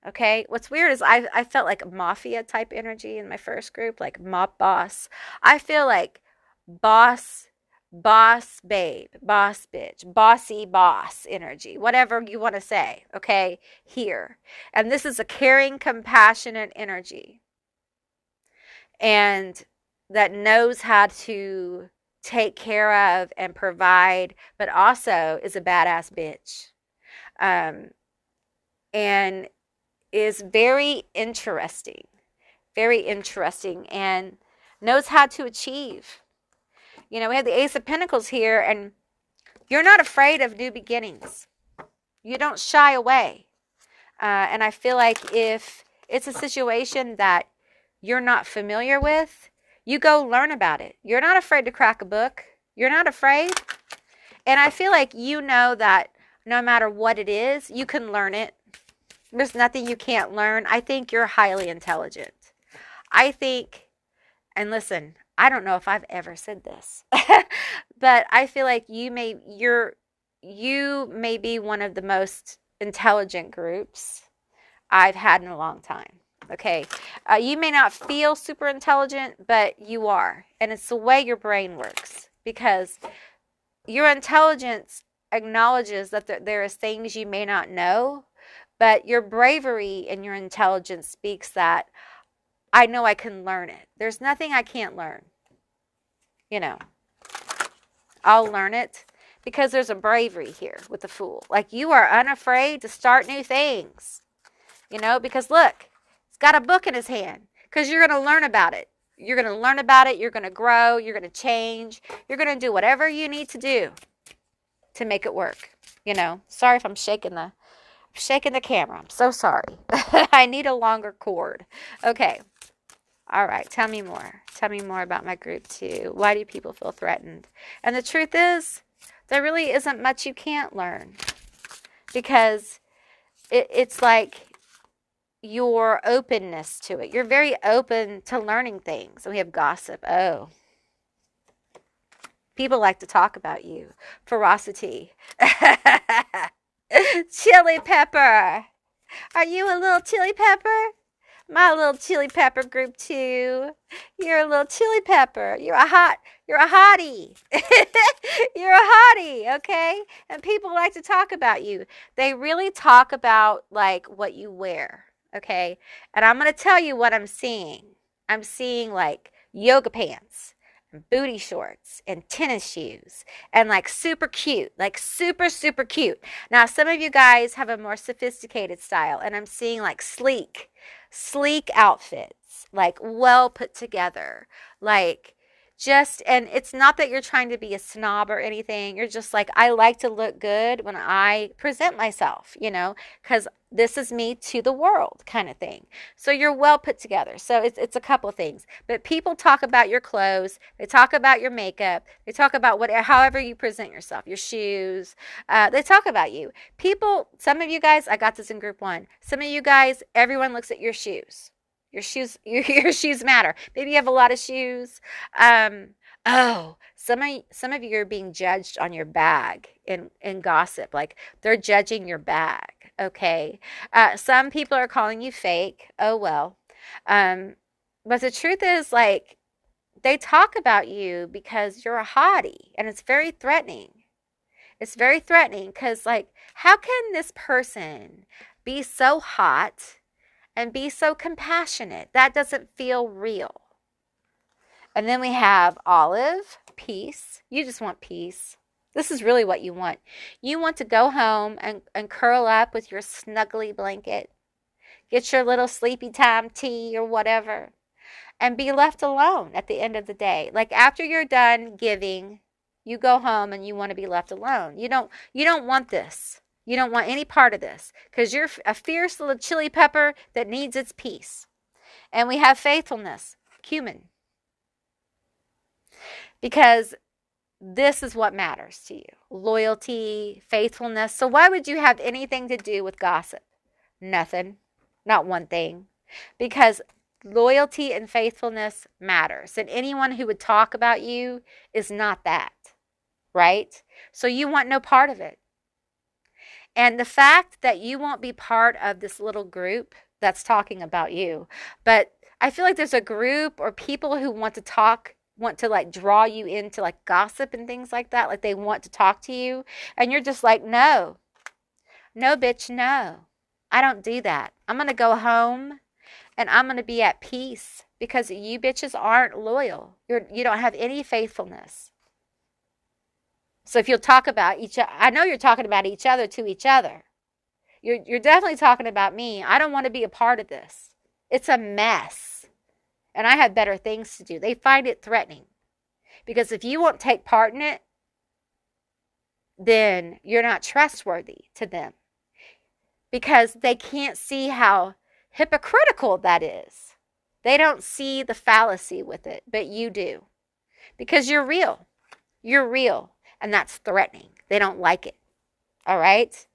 Okay? What's weird is I felt like mafia type energy in my first group, like mob boss. I feel like boss boss babe, boss bitch, bossy boss energy, whatever you want to say, okay? Here. And this is a caring, compassionate energy. And that knows how to take care of and provide, but also is a badass bitch. And is very interesting, and knows how to achieve. We have the Ace of Pentacles here, and you're not afraid of new beginnings. You don't shy away. And I feel like if it's a situation that you're not familiar with, you go learn about it. You're not afraid to crack a book. You're not afraid. And I feel like that no matter what it is, you can learn it. There's nothing you can't learn. I think you're highly intelligent. I think, and listen, I don't know if I've ever said this, but I feel like you may be one of the most intelligent groups I've had in a long time. Okay. You may not feel super intelligent, but you are. And it's the way your brain works, because your intelligence acknowledges that there is things you may not know, but your bravery and your intelligence speaks that I know I can learn it. There's nothing I can't learn. I'll learn it, because there's a bravery here with the Fool. Like, you are unafraid to start new things. Because look, he's got a book in his hand, because you're going to learn about it. You're going to learn about it. You're going to grow. You're going to change. You're going to do whatever you need to do to make it work. Sorry if I'm shaking the camera. I'm so sorry. I need a longer cord. Okay. All right. Tell me more. Tell me more about my group 2. Why do people feel threatened? And the truth is, there really isn't much you can't learn, because it's like your openness to it. You're very open to learning things. And we have gossip. Oh, people like to talk about you. Ferocity. Chili pepper. Are you a little chili pepper? My little chili pepper group 2. You're a little chili pepper. You're a hottie. You're a hottie, okay? And people like to talk about you. They really talk about like what you wear, okay? And I'm going to tell you what I'm seeing. I'm seeing like yoga pants and booty shorts and tennis shoes, and like super cute, like super, super cute. Now, some of you guys have a more sophisticated style, and I'm seeing like sleek outfits, like well put together, like and it's not that you're trying to be a snob or anything. You're just like, I like to look good when I present myself, because this is me to the world kind of thing. So you're well put together. So it's a couple things. But people talk about your clothes. They talk about your makeup. They talk about however you present yourself, your shoes. They talk about you. Some of you guys, I got this in group 1. Some of you guys, everyone looks at your shoes. Your shoes matter. Maybe you have a lot of shoes. Some of you are being judged on your bag in gossip. Like, they're judging your bag. Okay. Some people are calling you fake. Oh, well. But the truth is, like, they talk about you because you're a hottie, and it's very threatening. It's very threatening because, like, how can this person be so hot and be so compassionate? That doesn't feel real. And then we have Olive, peace. You just want peace. This is really what you want. You want to go home and curl up with your snuggly blanket, get your little sleepy time tea or whatever, and be left alone at the end of the day. Like, after you're done giving, you go home and you want to be left alone. You don't want this. You don't want any part of this because you're a fierce little chili pepper that needs its peace. And we have faithfulness, cumin, because this is what matters to you. Loyalty, faithfulness. So why would you have anything to do with gossip? Nothing. Not one thing. Because loyalty and faithfulness matters. And anyone who would talk about you is not that, right? So you want no part of it. And the fact that you won't be part of this little group that's talking about you, but I feel like there's a group or people who want to like draw you into like gossip and things like that. Like they want to talk to you. And you're just like, no, bitch, no. I don't do that. I'm going to go home and I'm going to be at peace because you bitches aren't loyal. You don't have any faithfulness. So if you'll talk about each other, I know you're talking about each other to each other. You're definitely talking about me. I don't want to be a part of this. It's a mess. And I have better things to do. They find it threatening. Because if you won't take part in it, then you're not trustworthy to them. Because they can't see how hypocritical that is. They don't see the fallacy with it, but you do. Because you're real. You're real. And that's threatening. They don't like it. All right?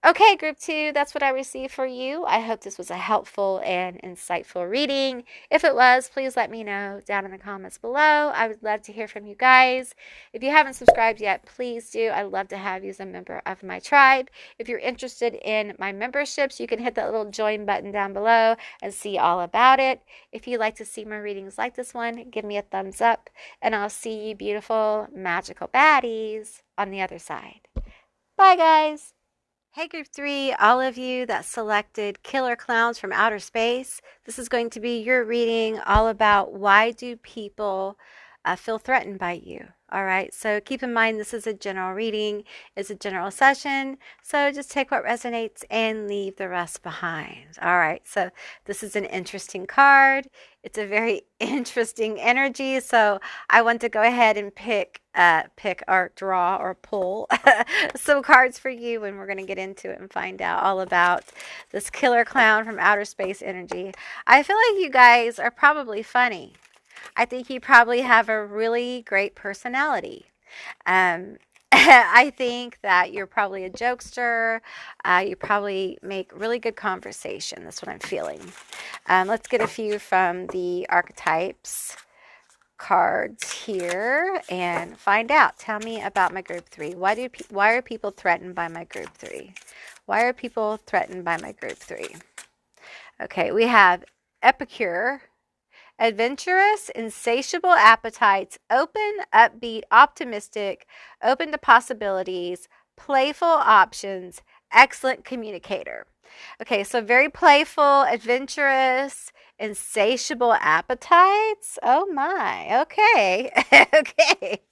Okay, group 2, that's what I received for you. I hope this was a helpful and insightful reading. If it was, please let me know down in the comments below. I would love to hear from you guys. If you haven't subscribed yet, please do. I'd love to have you as a member of my tribe. If you're interested in my memberships, you can hit that little join button down below and see all about it. If you'd like to see more readings like this one, give me a thumbs up, and I'll see you beautiful, magical baddies on the other side. Bye, guys. Hey group 3, all of you that selected Killer Klowns from Outer Space, this is going to be your reading all about why do people feel threatened by you. All right, so keep in mind this is a general reading, it's a general session, so just take what resonates and leave the rest behind. All right, so this is an interesting card. It's a very interesting energy, so I want to go ahead and pick or draw or pull some cards for you, and we're going to get into it and find out all about this killer clown from outer space energy. I feel like you guys are probably funny. I think you probably have a really great personality. I think that you're probably a jokester. You probably make really good conversation. That's what I'm feeling. Let's get a few from the archetypes cards here and find out. Tell me about my group 3. Why are people threatened by my group 3? Why are people threatened by my group 3? Okay, we have Epicure. Adventurous, insatiable appetites, open, upbeat, optimistic, open to possibilities, playful options, excellent communicator. Okay, so very playful, adventurous, insatiable appetites. Oh my, okay, okay.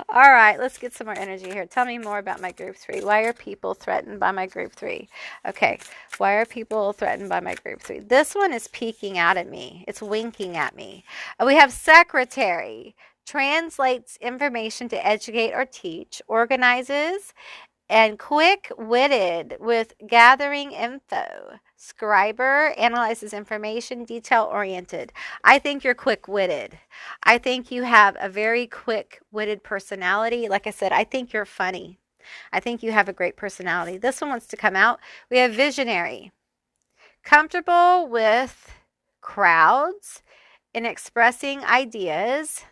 All right, let's get some more energy here. Tell me more about my group 3. Why are people threatened by my group 3? Okay, why are people threatened by my group 3? This one is peeking out at me. It's winking at me. We have secretary. Translates information to educate or teach. Organizes. And quick-witted with gathering info. Scriber analyzes information, detail-oriented. I think you're quick-witted. I think you have a very quick-witted personality. Like I said, I think you're funny. I think you have a great personality. This one wants to come out. We have visionary. Comfortable with crowds in expressing ideas.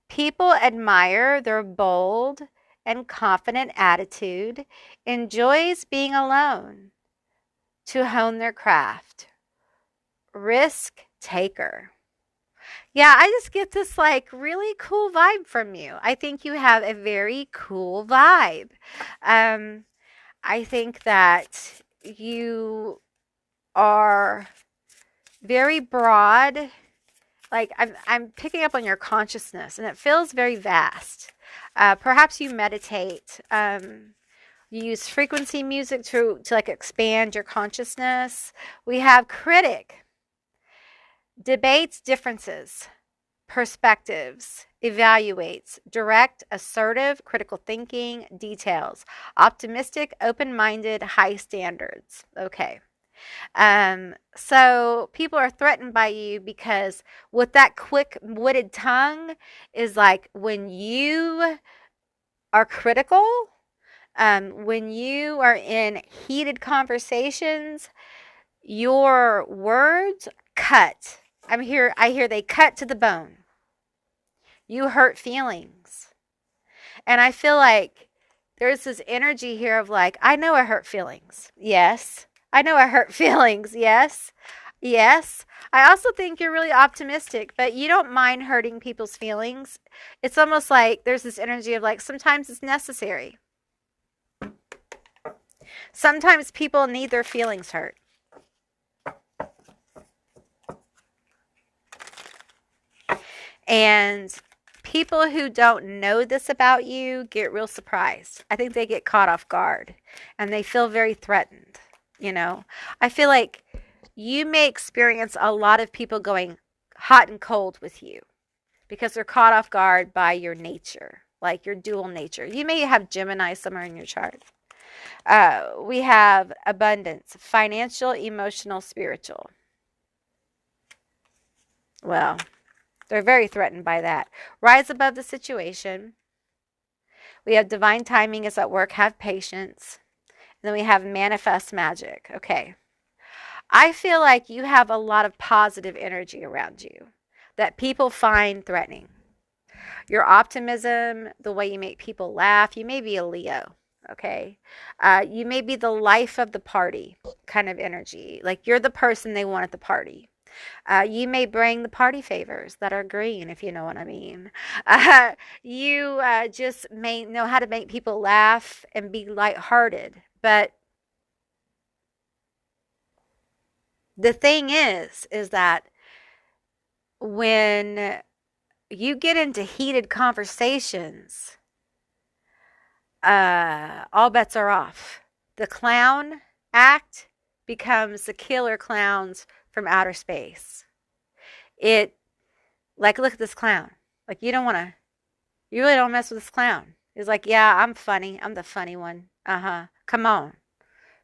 People admire their bold and confident attitude, enjoys being alone to hone their craft. Risk taker. Yeah, I just get this like really cool vibe from you. I think you have a very cool vibe. I think that you are very broad. Like I'm picking up on your consciousness, and it feels very vast. Perhaps you meditate. You use frequency music to like expand your consciousness. We have critic. Debates differences. perspectives, evaluates, direct, assertive, critical thinking, details, optimistic, open-minded, high standards. Okay. So people are threatened by you because with that quick-witted tongue is like when you are critical, when you are in heated conversations, your words cut. I hear they cut to the bone. You hurt feelings. And I feel like there's this energy here of like, I know I hurt feelings. Yes. I know I hurt feelings. Yes. Yes. I also think you're really optimistic, but you don't mind hurting people's feelings. It's almost like there's this energy of like, sometimes it's necessary. Sometimes people need their feelings hurt. And people who don't know this about you get real surprised. I think they get caught off guard and they feel very threatened. You know, I feel like you may experience a lot of people going hot and cold with you because they're caught off guard by your nature, like your dual nature. You may have Gemini somewhere in your chart. We have abundance, financial, emotional, spiritual. Well, they're very threatened by that. Rise above the situation. We have divine timing is at work, have patience. And then we have manifest magic. Okay. I feel like you have a lot of positive energy around you that people find threatening. Your optimism, the way you make people laugh, you may be a Leo. Okay. You may be the life of the party kind of energy. Like you're the person they want at the party. You may bring the party favors that are green, if you know what I mean. You just may know how to make people laugh and be lighthearted. But the thing is that when you get into heated conversations, all bets are off. The clown act becomes the killer clowns from outer space. It, like, look at this clown. Like, you really don't mess with this clown. It's like, yeah, I'm funny. I'm the funny one. Come on.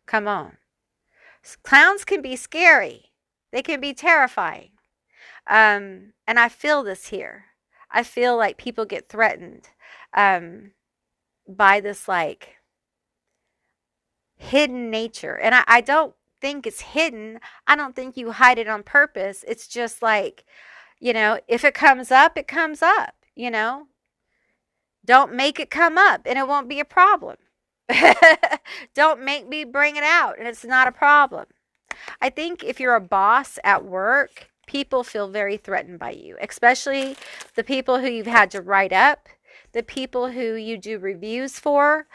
Come on. Clowns can be scary. They can be terrifying. And I feel this here. I feel like people get threatened by this, like, hidden nature. And I don't think it's hidden. I don't think you hide it on purpose. It's just like, you know, if it comes up, it comes up, you know. Don't make it come up and it won't be a problem. Don't make me bring it out and it's not a problem. I think if you're a boss at work, people feel very threatened by you, especially the people who you've had to write up, the people who you do reviews for.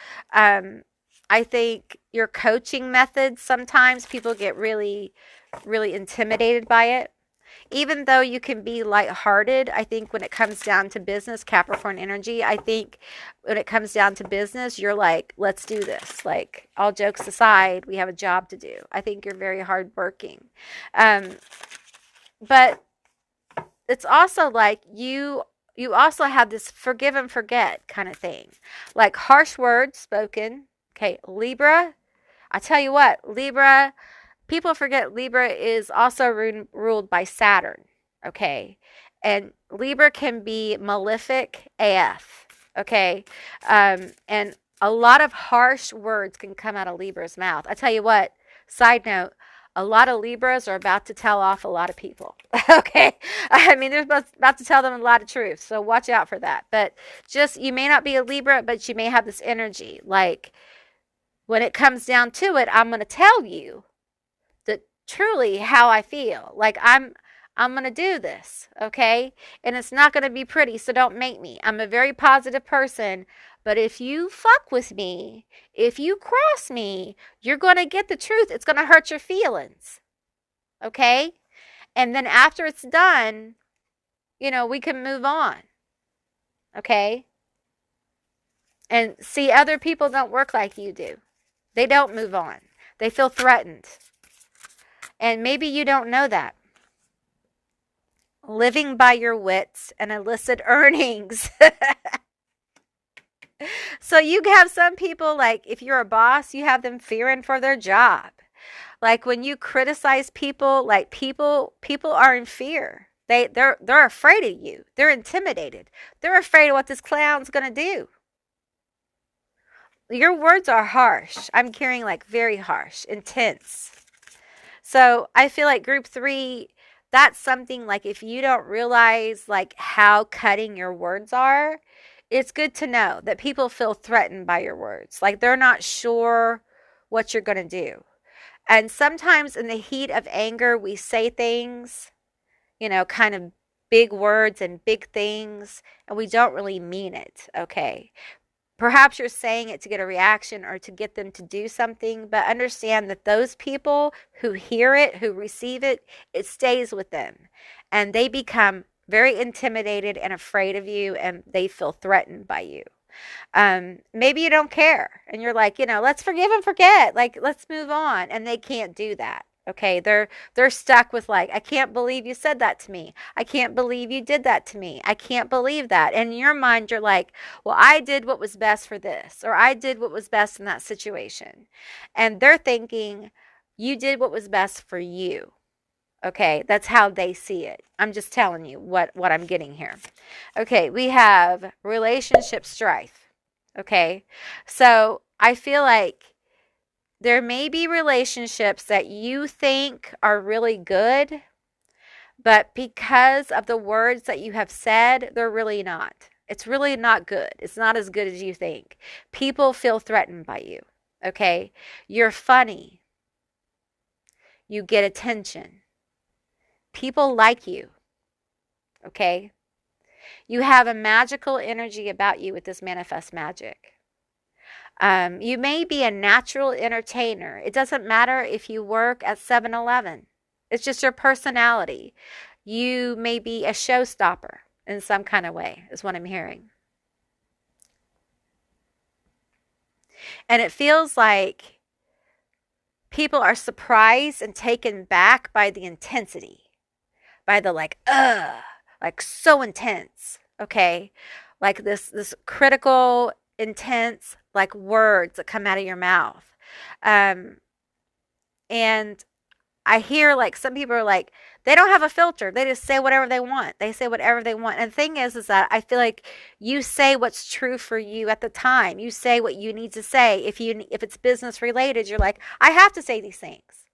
I think your coaching methods, sometimes people get really, really intimidated by it. Even though you can be lighthearted, I think when it comes down to business, Capricorn energy, I think when it comes down to business, you're like, let's do this. Like, all jokes aside, we have a job to do. I think you're very hardworking. But it's also like you also have this forgive and forget kind of thing. Like harsh words spoken. Okay, Libra. I tell you what, Libra, people forget Libra is also ruled by Saturn. Okay, and Libra can be malefic AF. Okay, and a lot of harsh words can come out of Libra's mouth. I tell you what, side note, a lot of Libras are about to tell off a lot of people. Okay. I mean, they're about to tell them a lot of truth. So watch out for that. But just, you may not be a Libra, but you may have this energy. Like, when it comes down to it, I'm going to tell you that truly how I feel. Like, I'm going to do this. Okay. And it's not going to be pretty. So don't make me. I'm a very positive person. But if you fuck with me, if you cross me, you're going to get the truth. It's going to hurt your feelings. Okay? And then after it's done, you know, we can move on. Okay? And see, other people don't work like you do. They don't move on. They feel threatened. And maybe you don't know that. living by your wits and illicit earnings. So you have some people, like if you're a boss, you have them fearing for their job. Like when you criticize people, like people are in fear. They're afraid of you. They're intimidated. They're afraid of what this clown's going to do. Your words are harsh. I'm carrying like very harsh, intense. So I feel like group 3, that's something like if you don't realize like how cutting your words are, it's good to know that people feel threatened by your words. Like they're not sure what you're going to do. And sometimes in the heat of anger, we say things, kind of big words and big things, and we don't really mean it, okay? Perhaps you're saying it to get a reaction or to get them to do something, but understand that those people who hear it, who receive it, it stays with them. And they become very intimidated and afraid of you, and they feel threatened by you. Maybe you don't care and you're like, let's forgive and forget, like let's move on, and they can't do that. Okay, they're stuck with like, I can't believe you said that to me. I can't believe you did that to me. I can't believe that. And in your mind, you're like, well, I did what was best for this, or I did what was best in that situation. And they're thinking you did what was best for you. Okay, that's how they see it. I'm just telling you what I'm getting here. Okay, we have relationship strife. Okay, so I feel like there may be relationships that you think are really good, but because of the words that you have said, they're really not. It's really not good. It's not as good as you think. People feel threatened by you. Okay, you're funny. You get attention. People like you. Okay, you have a magical energy about you with this manifest magic. You may be a natural entertainer. It doesn't matter if you work at 7-Eleven. It's just your personality. You may be a showstopper in some kind of way, is what I'm hearing. And it feels like people are surprised and taken back by the intensity, by the like so intense, okay? Like this critical, intense, like words that come out of your mouth. Um, and I hear like some people are like, they don't have a filter. They just say whatever they want. They say whatever they want. And the thing is that I feel like you say what's true for you at the time. You say what you need to say. If it's business related, you're like, I have to say these things,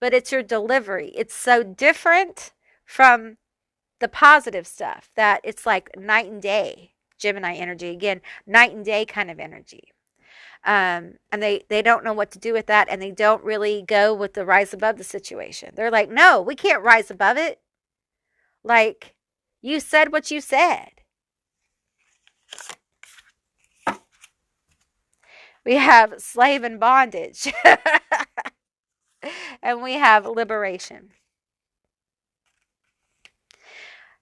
but it's your delivery. It's so different from the positive stuff that it's like night and day. Gemini energy, again, night and day kind of energy. And they don't know what to do with that, and they don't really go with the rise above the situation. They're like, no, we can't rise above it. Like, you said what you said. We have slave and bondage. And we have liberation.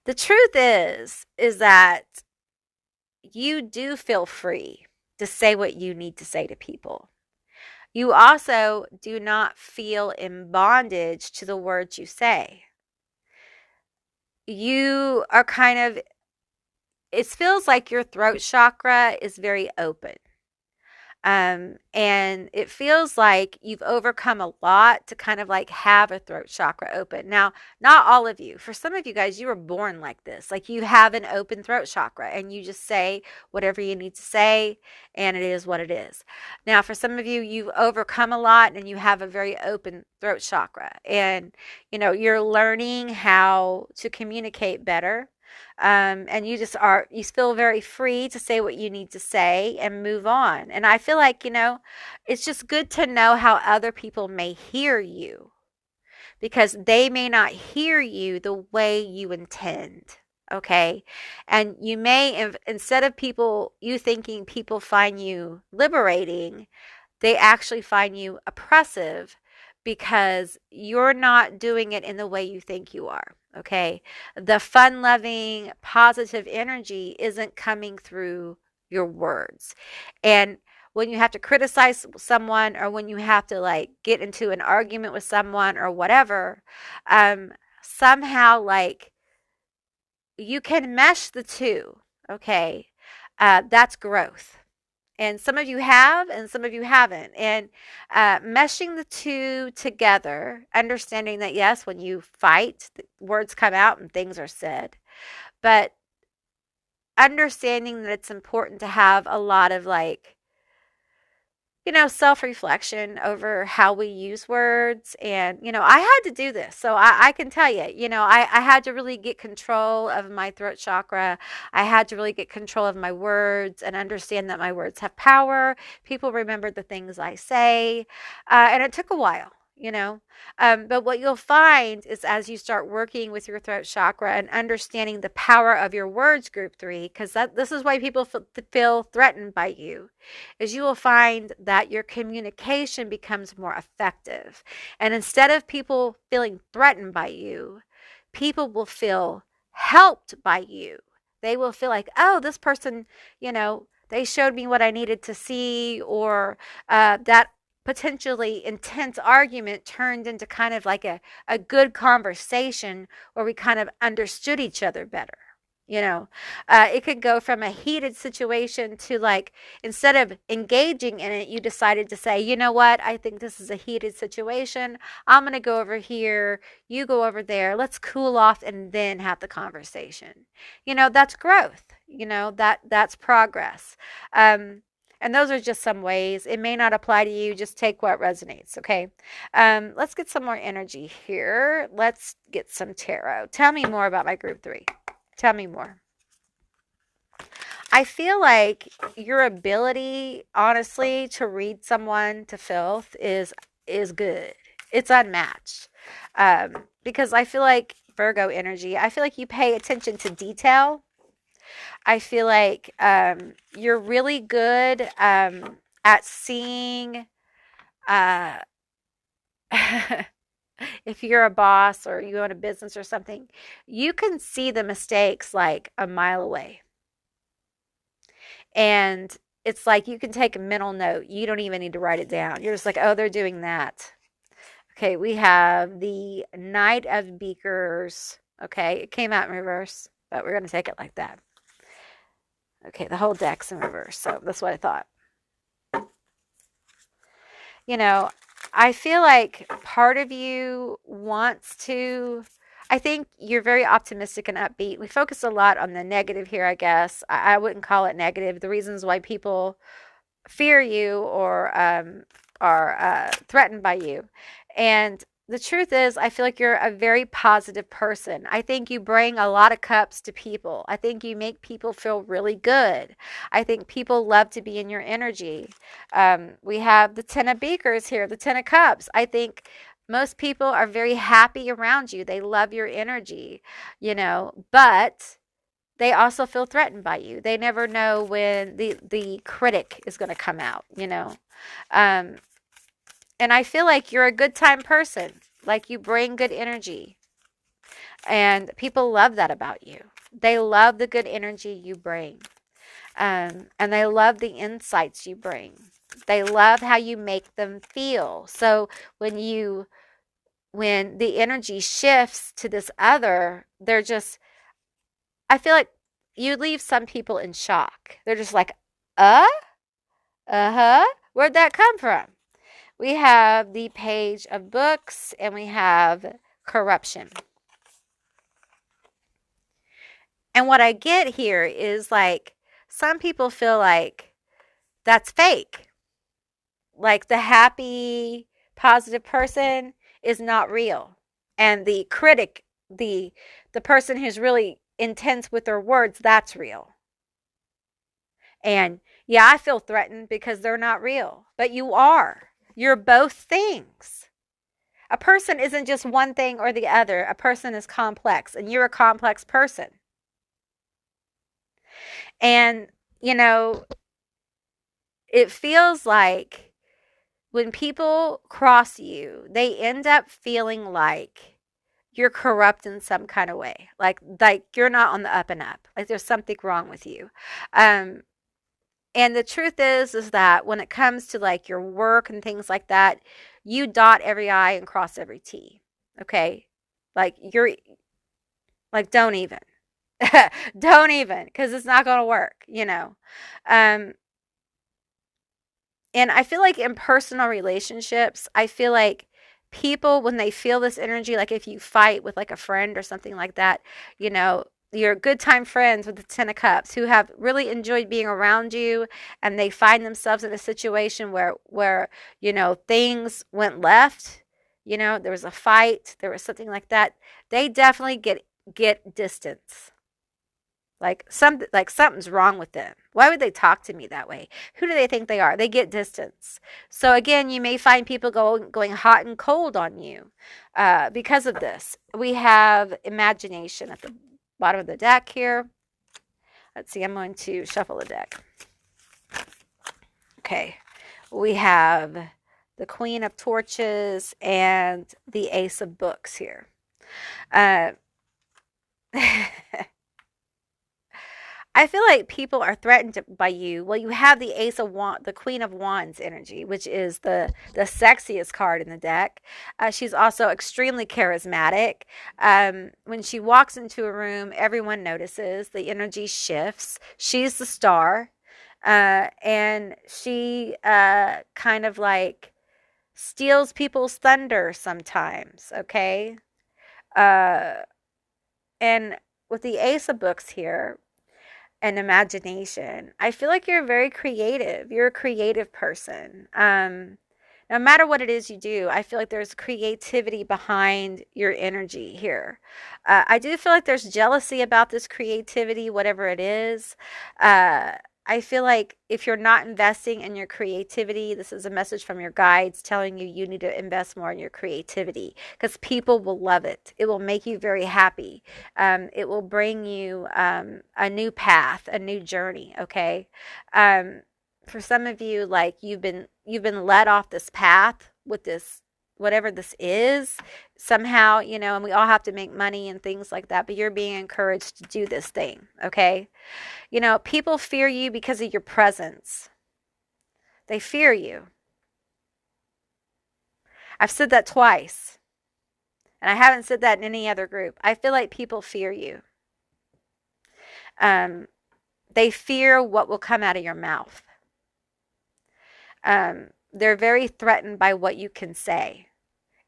The truth is that you do feel free to say what you need to say to people. You also do not feel in bondage to the words you say. You are it feels like your throat chakra is very open. And it feels like you've overcome a lot to kind of like have a throat chakra open. Now, not all of you. For some of you guys, you were born like this. Like you have an open throat chakra and you just say whatever you need to say, and it is what it is. Now, for some of you, you've overcome a lot and you have a very open throat chakra. And, you're learning how to communicate better. And you feel very free to say what you need to say and move on. And I feel like, it's just good to know how other people may hear you, because they may not hear you the way you intend. Okay. And you may, instead of you thinking people find you liberating, they actually find you oppressive because you're not doing it in the way you think you are. Okay. The fun loving, positive energy isn't coming through your words. And when you have to criticize someone, or when you have to like get into an argument with someone or whatever, somehow like you can mesh the two, okay? That's growth. And some of you have, and some of you haven't. And meshing the two together, understanding that, yes, when you fight, words come out and things are said, but understanding that it's important to have a lot of like, self reflection over how we use words. And, I had to do this. So I can tell you, I had to really get control of my throat chakra. I had to really get control of my words and understand that my words have power. People remember the things I say. And it took a while. But what you'll find is as you start working with your throat chakra and understanding the power of your words, group 3, because this is why people feel threatened by you, is you will find that your communication becomes more effective. And instead of people feeling threatened by you, people will feel helped by you. They will feel like, oh, this person, they showed me what I needed to see, or that potentially intense argument turned into kind of like a good conversation where we kind of understood each other better. It could go from a heated situation to like, instead of engaging in it, you decided to say, you know what, I think this is a heated situation. I'm going to go over here. You go over there. Let's cool off and then have the conversation. That's growth. That's progress. And those are just some ways. It may not apply to you. Just take what resonates, okay? Let's get some more energy here. Let's get some tarot. Tell me more about my group 3. Tell me more. I feel like your ability, honestly, to read someone to filth is good. It's unmatched. Because I feel like Virgo energy, I feel like you pay attention to detail. I feel like you're really good at seeing if you're a boss or you own a business or something, you can see the mistakes like a mile away. And it's like you can take a mental note. You don't even need to write it down. You're just like, oh, they're doing that. Okay, we have the Knight of Beakers. Okay, it came out in reverse, but we're going to take it like that. Okay, the whole deck's in reverse, so that's what I thought. I feel like part of you wants to, I think you're very optimistic and upbeat. We focus a lot on the negative here, I guess. I wouldn't call it negative. The reasons why people fear you or are threatened by you. And the truth is, I feel like you're a very positive person. I think you bring a lot of cups to people. I think you make people feel really good. I think people love to be in your energy. We have the 10 of Beakers here, the 10 of Cups. I think most people are very happy around you. They love your energy, but they also feel threatened by you. They never know when the critic is going to come out, and I feel like you're a good time person. Like you bring good energy. And people love that about you. They love the good energy you bring. And they love the insights you bring. They love how you make them feel. So when the energy shifts to this other, I feel like you leave some people in shock. They're just like, uh-huh, where'd that come from? We have the Page of Books and we have corruption. And what I get here is like, some people feel like that's fake. Like the happy, positive person is not real. And the critic, the person who's really intense with their words, that's real. And yeah, I feel threatened because they're not real. But you are. You're both things. A person isn't just one thing or the other. A person is complex, and you're a complex person. And, it feels like when people cross you, they end up feeling like you're corrupt in some kind of way. Like you're not on the up and up. Like there's something wrong with you. And the truth is that when it comes to like your work and things like that, you dot every I and cross every T. Okay? Like don't even. Don't even, because it's not going to work, you know. Um, and I feel like in personal relationships, I feel like people, when they feel this energy, like if you fight with like a friend or something like that, you know, you're good time friends with the Ten of Cups who have really enjoyed being around you, and they find themselves in a situation where you know things went left, you know, there was a fight, there was something like that. They definitely get distance. Like something's wrong with them. Why would they talk to me that way? Who do they think they are? They get distance. So again, you may find people going hot and cold on you because of this. We have imagination at the bottom of the deck here. Let's see. I'm going to shuffle the deck. Okay. We have the Queen of Torches and the Ace of Books here. Uh, I feel like people are threatened by you. Well, you have the Ace of Wands, the Queen of Wands energy, which is the sexiest card in the deck. She's also extremely charismatic. When she walks into a room, everyone notices. The energy shifts. She's the star, and she kind of like steals people's thunder sometimes. Okay, uh, and with the Ace of Books here and imagination, I feel like you're very creative. You're a creative person. No matter what it is you do, I feel like there's creativity behind your energy here. I do feel like there's jealousy about this creativity, whatever it is. Uh, I feel like if you're not investing in your creativity, this is a message from your guides telling you you need to invest more in your creativity because people will love it. It will make you very happy. It will bring you a new path, a new journey. Okay. Um, for some of you, like you've been led off this path with this whatever this is somehow, you know, and we all have to make money and things like that, but you're being encouraged to do this thing. Okay. You know, people fear you because of your presence. They fear you. I've said that twice, and I haven't said that in any other group. I feel like people fear you. Um, they fear what will come out of your mouth. They're very threatened by what you can say.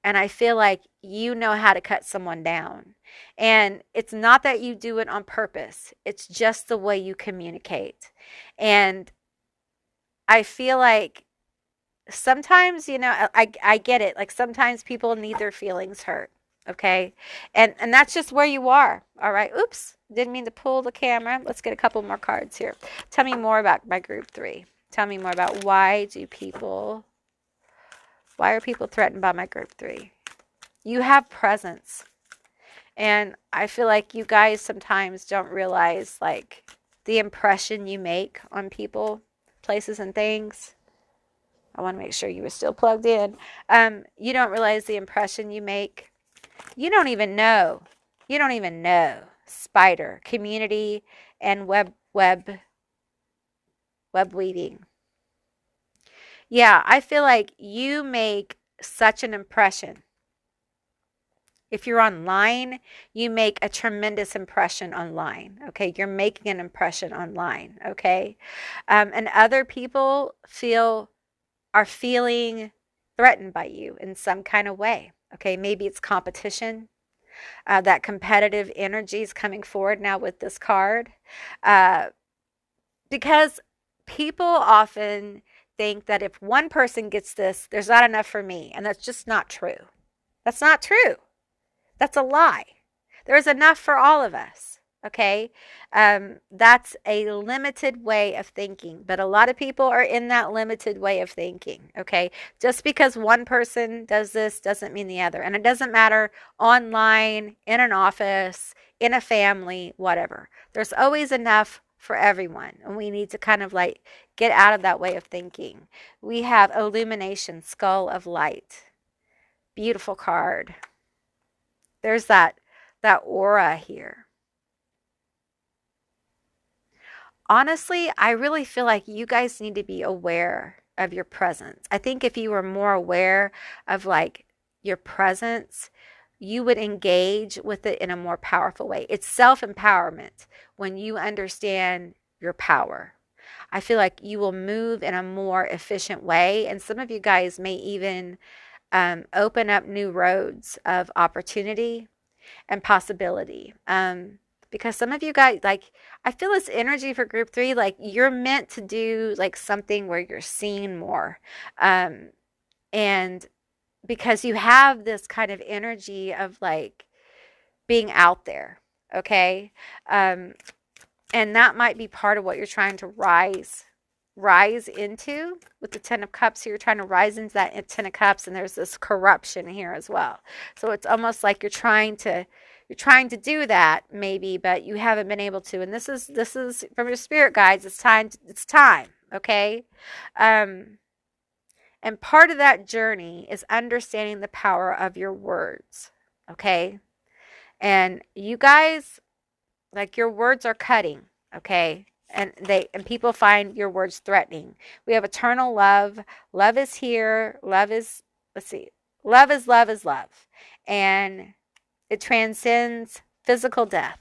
And I feel like you know how to cut someone down. And it's not that you do it on purpose, it's just the way you communicate. And I feel like sometimes, you know, I get it. Like sometimes people need their feelings hurt. Okay. And that's just where you are. All right. Oops. Didn't mean to pull the camera. Let's get a couple more cards here. Tell me more about my group 3. Tell me more about why are people threatened by my group 3? You have presence. And I feel like you guys sometimes don't realize like the impression you make on people, places, and things. I want to make sure you were still plugged in. You don't realize the impression you make. You don't even know. You don't even know. Spider, community, and web weaving. Yeah, I feel like you make such an impression. If you're online, you make a tremendous impression online. Okay, you're making an impression online. Okay, and other people are feeling threatened by you in some kind of way. Okay, maybe it's competition. That competitive energy is coming forward now with this card. Uh, because people often think that if one person gets this, there's not enough for me. And that's just not true. That's not true. That's a lie. There's enough for all of us. Okay. That's a limited way of thinking, but a lot of people are in that limited way of thinking. Okay. Just because one person does this doesn't mean the other. And it doesn't matter online, in an office, in a family, whatever. There's always enough for everyone. And we need to kind of like get out of that way of thinking. We have illumination, skull of light. Beautiful card. There's that aura here. Honestly, I really feel like you guys need to be aware of your presence. I think if you were more aware of like your presence, you would engage with it in a more powerful way. It's self-empowerment when you understand your power. I feel like you will move in a more efficient way. And some of you guys may even open up new roads of opportunity and possibility. Because some of you guys, like, I feel this energy for group three, like you're meant to do like something where you're seen more. Um, and because you have this kind of energy of like being out there, okay? Um, and that might be part of what you're trying to rise into with the 10 of cups here. You're trying to rise into that 10 of cups, and there's this corruption here as well. So it's almost like you're trying to do that maybe, but you haven't been able to. And this is from your spirit guides. It's time, okay? And part of that journey is understanding the power of your words, okay? And you guys, like, your words are cutting, okay? And people find your words threatening. We have eternal love. Love is here. Let's see. Love is love is love. And it transcends physical death.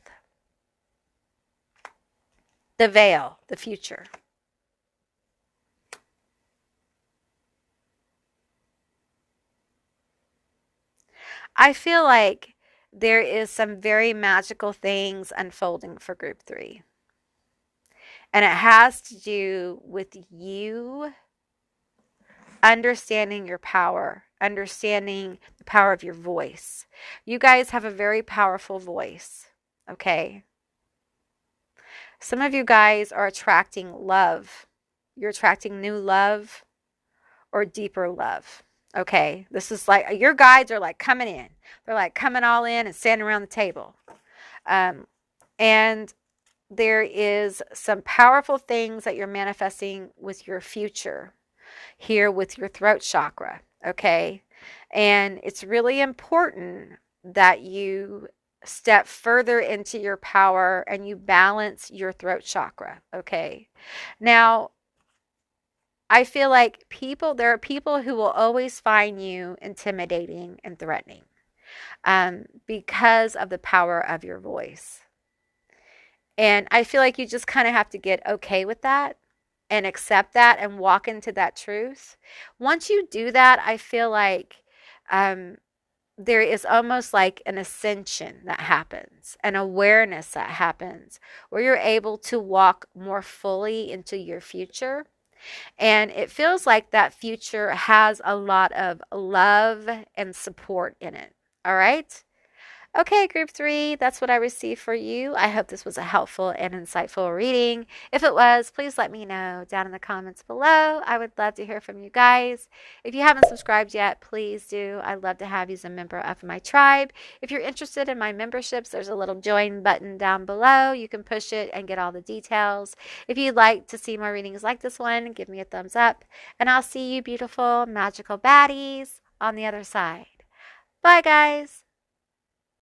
The veil, the future. I feel like there is some very magical things unfolding for group three. And it has to do with you understanding your power, understanding the power of your voice. You guys have a very powerful voice, okay? Some of you guys are attracting love. You're attracting new love or deeper love. Okay, this is like your guides are like coming in. They're like coming all in and standing around the table. And there is some powerful things that you're manifesting with your future here with your throat chakra. Okay, and it's really important that you step further into your power and you balance your throat chakra. Okay, now I feel like there are people who will always find you intimidating and threatening because of the power of your voice. And I feel like you just kind of have to get okay with that and accept that and walk into that truth. Once you do that, I feel like there is almost like an ascension that happens, an awareness that happens, where you're able to walk more fully into your future. And it feels like that future has a lot of love and support in it. All right. Okay, group three, that's what I received for you. I hope this was a helpful and insightful reading. If it was, please let me know down in the comments below. I would love to hear from you guys. If you haven't subscribed yet, please do. I'd love to have you as a member of my tribe. If you're interested in my memberships, there's a little join button down below. You can push it and get all the details. If you'd like to see more readings like this one, give me a thumbs up. And I'll see you beautiful, magical baddies on the other side. Bye, guys.